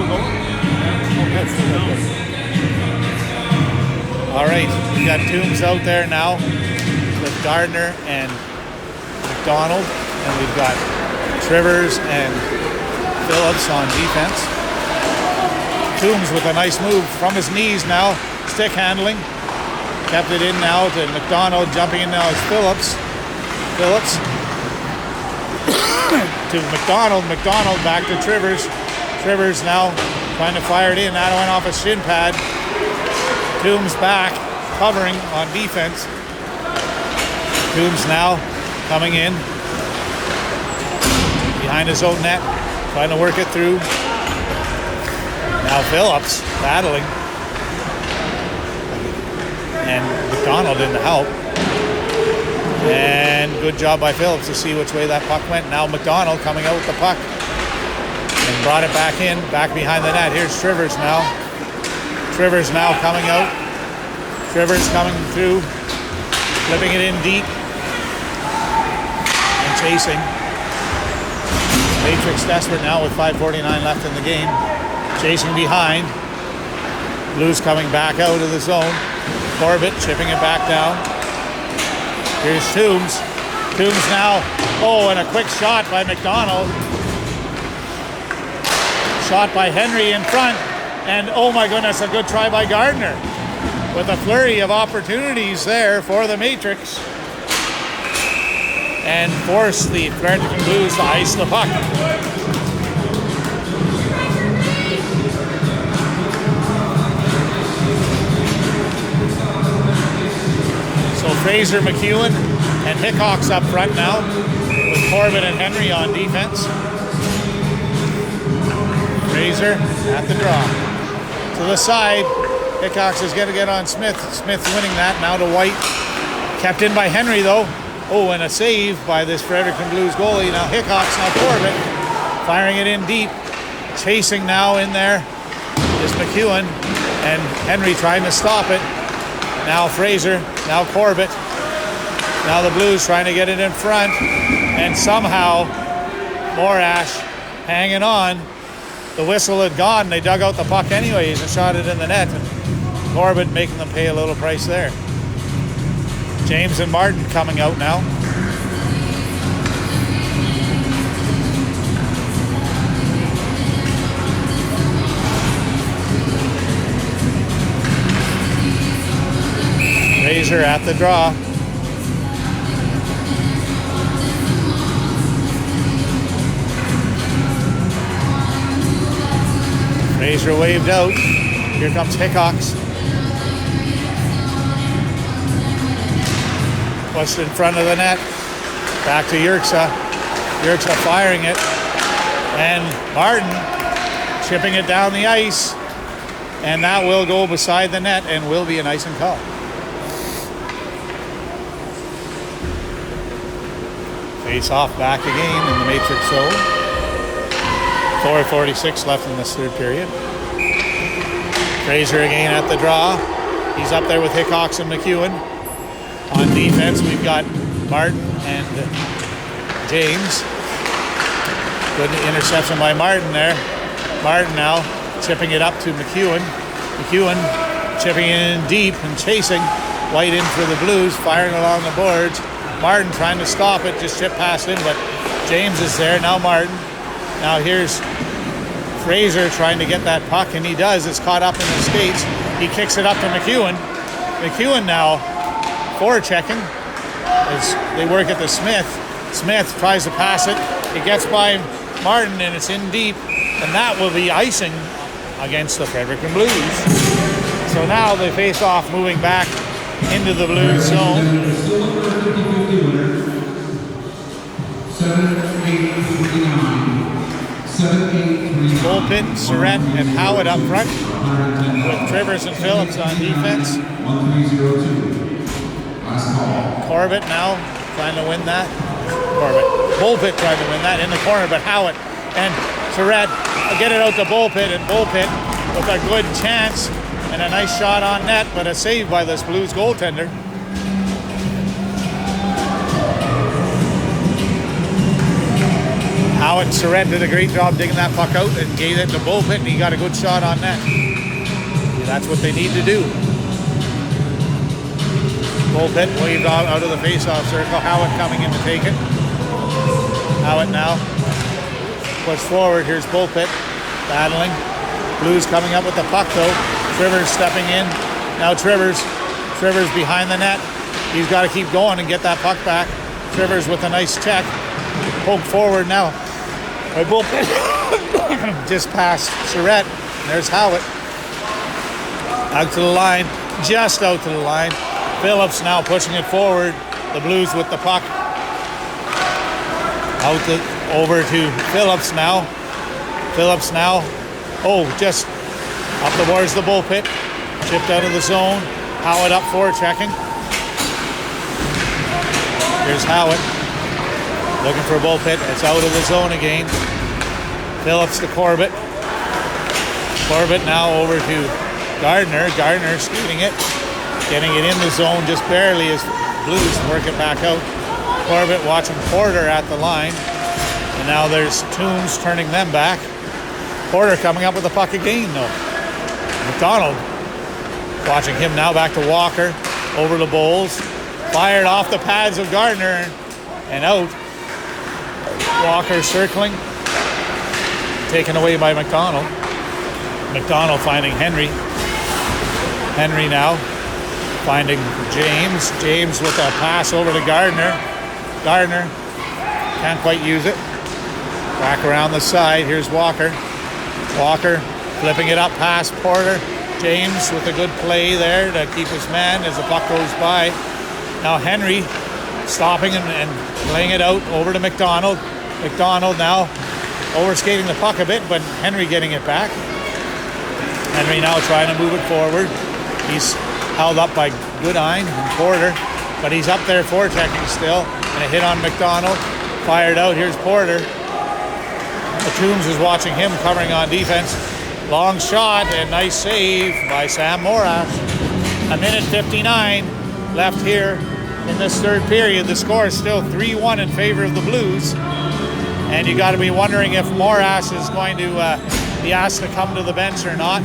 still going? Oh, good. All right, we got Toombs out there now with Gardner and McDonald, and we've got Trivers and Phillips on defense. Toombs with a nice move from his knees now, stick handling. Kept it in now to McDonald, jumping in now is Phillips. Phillips to McDonald. McDonald back to Trivers. Trivers now trying to fire it in. That went off a shin pad. Toombs back, covering on defense. Toombs now coming in behind his own net, trying to work it through. Now Phillips battling. And McDonald in to help. And good job by Phillips to see which way that puck went. Now McDonald coming out with the puck. And brought it back in, back behind the net. Here's Trivers now. Trivers now coming out. Trivers coming through. Flipping it in deep. And chasing. Matrix desperate now with 5:49 left in the game. Chasing behind. Blues coming back out of the zone. Corbett chipping it back down. Here's Toombs. Toombs now. Oh, and a quick shot by McDonald. Shot by Henry in front. And oh my goodness, a good try by Gardner. With a flurry of opportunities there for the Matrix. And force the Fredericton Blues to ice the puck. So Fraser, McEwen, and Hickox up front now, with Corbett and Henry on defense. Fraser at the draw. To the side, Hickox is going to get on Smith. Smith winning that, now to White. Kept in by Henry though. Oh, and a save by this Fredericton Blues goalie. Now Hickox, now Corbett, firing it in deep. Chasing now in there is McEwen, and Henry trying to stop it. Now Fraser, now Corbett. Now the Blues trying to get it in front. And somehow, Morash hanging on. The whistle had gone. They dug out the puck anyways and shot it in the net. And Corbett making them pay a little price there. James and Martin coming out now. Fraser at the draw. Fraser waved out. Here comes Hickox. Pushed in front of the net. Back to Yerxa. Yerxa firing it. And Martin chipping it down the ice. And that will go beside the net and will be an icing call. Face off back again in the Matrix zone. 4:46 left in this third period. Fraser again at the draw. He's up there with Hickox and McEwen. On defense, we've got Martin and James. Good interception by Martin there. Martin now chipping it up to McEwen. McEwen chipping in deep and chasing. White in for the Blues, firing along the boards. Martin trying to stop it, just chip past him, but James is there. Now Martin. Now here's Fraser trying to get that puck, and he does. It's caught up in his skates. He kicks it up to McEwen. McEwen now forechecking as they work at the Smith. Smith tries to pass it. It gets by Martin, and it's in deep, and that will be icing against the Fredericton Blues. So now they face off, moving back into the Blues zone. 7-8-59. Bullpen, Surratt, and Howard up front, with Trivers and Phillips on defense. 1302. Last call. Corbett now trying to win that. Corbett. Bullpit trying to win that in the corner, but Howard and Surratt get it out to Bullpit, and Bullpit with a good chance and a nice shot on net, but a save by this Blues goaltender. Howitt and Surrett did a great job digging that puck out and gave it to Bullpit, and he got a good shot on that. That's what they need to do. Bullpit waved out of the face-off circle. Howitt coming in to take it. Howitt now push forward. Here's Bullpit battling. Blues coming up with the puck though. Trivers stepping in. Now Trivers behind the net. He's got to keep going and get that puck back. Trivers with a nice check. Poke forward now by Bullpit. Just past Surrett. There's Howitt. Out to the line. Just out to the line. Phillips now pushing it forward. The Blues with the puck. Over to Phillips now. Oh, just up towards the Bullpit. Chipped out of the zone. Howitt up for checking. Here's Howitt. Looking for Bullpit. It's out of the zone again. Phillips to Corbett. Corbett now over to Gardner. Gardner scooting it. Getting it in the zone just barely as Blues work it back out. Corbett watching Porter at the line. And now there's Toombs turning them back. Porter coming up with the puck again though. McDonald watching him now back to Walker. Over the Bowles. Fired off the pads of Gardner and out. Walker circling. Taken away by McDonald. McDonald finding Henry. Henry now finding James. James with a pass over to Gardner. Gardner can't quite use it. Back around the side. Here's Walker. Walker flipping it up past Porter. James with a good play there to keep his man as the puck goes by. Now Henry stopping and laying it out over to McDonald. McDonald now overskating the puck a bit, but Henry getting it back. Henry now trying to move it forward. He's held up by Goodine and Porter, but he's up there forechecking still. And a hit on McDonald. Fired out. Here's Porter. Toombs is watching him covering on defense. Long shot and nice save by Sam Morash. 1:59 left here in this third period. The score is still 3-1 in favor of the Blues. And you got to be wondering if Morash is going to be asked to come to the bench or not.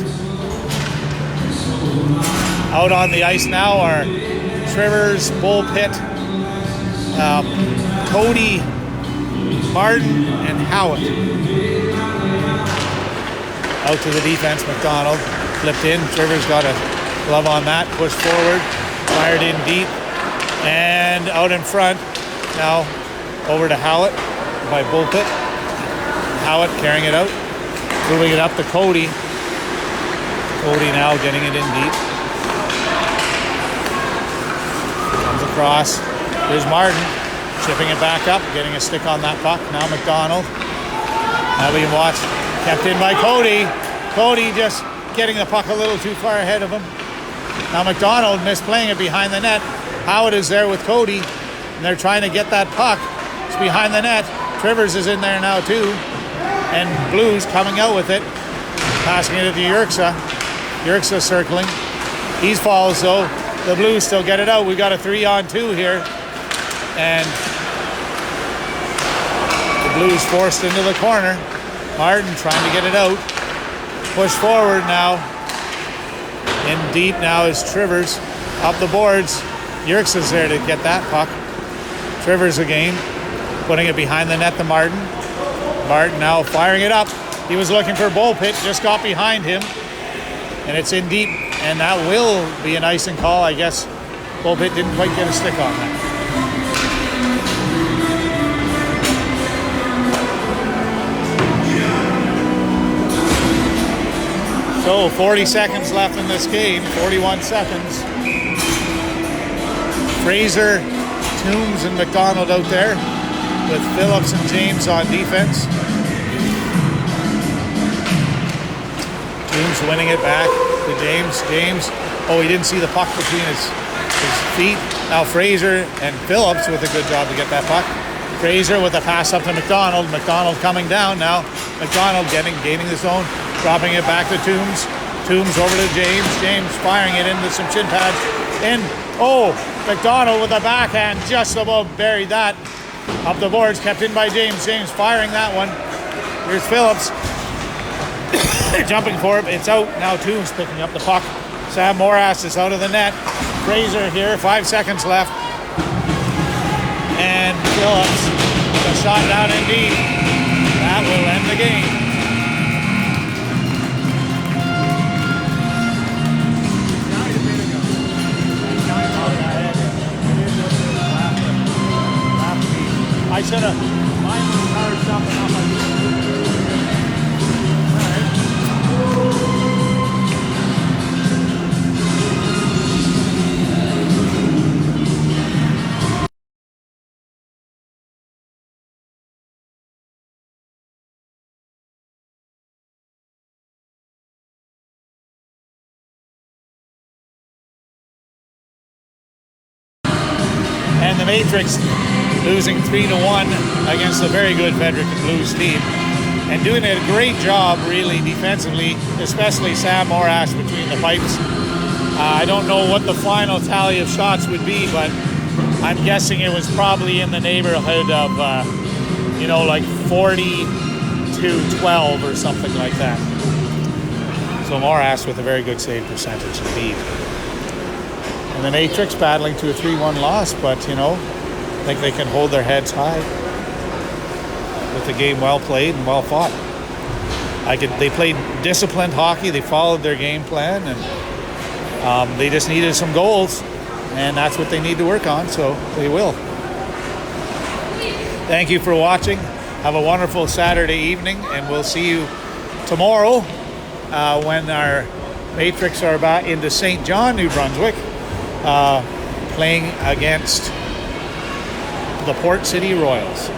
Out on the ice now are Trivers, Bullpit, Cody, Martin, and Howitt. Out to the defense, McDonald. Flipped in. Trivers got a glove on that. Pushed forward. Fired in deep. And out in front. Now over to Howitt by Bullpit. Howitt carrying it out. Moving it up to Cody. Cody now getting it in deep. Comes across. Here's Martin. Chipping it back up. Getting a stick on that puck. Now McDonald. Now we can watch. Kept in by Cody. Cody just getting the puck a little too far ahead of him. Now McDonald misplaying it behind the net. Howitt is there with Cody. And they're trying to get that puck. It's behind the net. Trivers is in there now too. And Blues coming out with it. Passing it to Yerxa. Yerxa circling. He falls though. The Blues still get it out. We got a 3-on-2 here. And the Blues forced into the corner. Martin trying to get it out. Push forward now. In deep now is Trivers. Up the boards. Yerxa's there to get that puck. Trivers again. Putting it behind the net to Martin. Martin now firing it up. He was looking for Bullpit. Just got behind him. And it's in deep. And that will be an icing call. I guess Bullpit didn't quite get a stick on that. So 40 seconds left in this game, 41 seconds. Fraser, Toombs, and McDonald out there with Phillips and James on defense. Toombs winning it back to James. James, oh, he didn't see the puck between his feet. Now Fraser and Phillips with a good job to get that puck. Fraser with a pass up to McDonald. McDonald coming down now. McDonald gaining the zone. Dropping it back to Toombs. Toombs over to James. James firing it into some shin pads. In. Oh, McDonald with a backhand just about buried that. Up the boards, kept in by James. James firing that one. Here's Phillips. Jumping for it. It's out. Now Toombs picking up the puck. Sam Morass is out of the net. Fraser here. 5 seconds left. And Phillips. A shot down in deep. That will end the game. I should have. Mine was charged up enough. And the Matrix losing 3-1 against a very good Fredericton Blues team, and doing a great job really defensively, especially Sam Morass between the pipes. I don't know what the final tally of shots would be, but I'm guessing it was probably in the neighborhood of like 40-12 or something like that. So Morass with a very good save percentage indeed. And the Matrix battling to a 3-1 loss, but I think they can hold their heads high with the game well played and well fought. They played disciplined hockey. They followed their game plan, and they just needed some goals, and that's what they need to work on, so they will. Thank you for watching. Have a wonderful Saturday evening, and we'll see you tomorrow when our Matrix are back into St. John, New Brunswick, playing against the Port City Royals.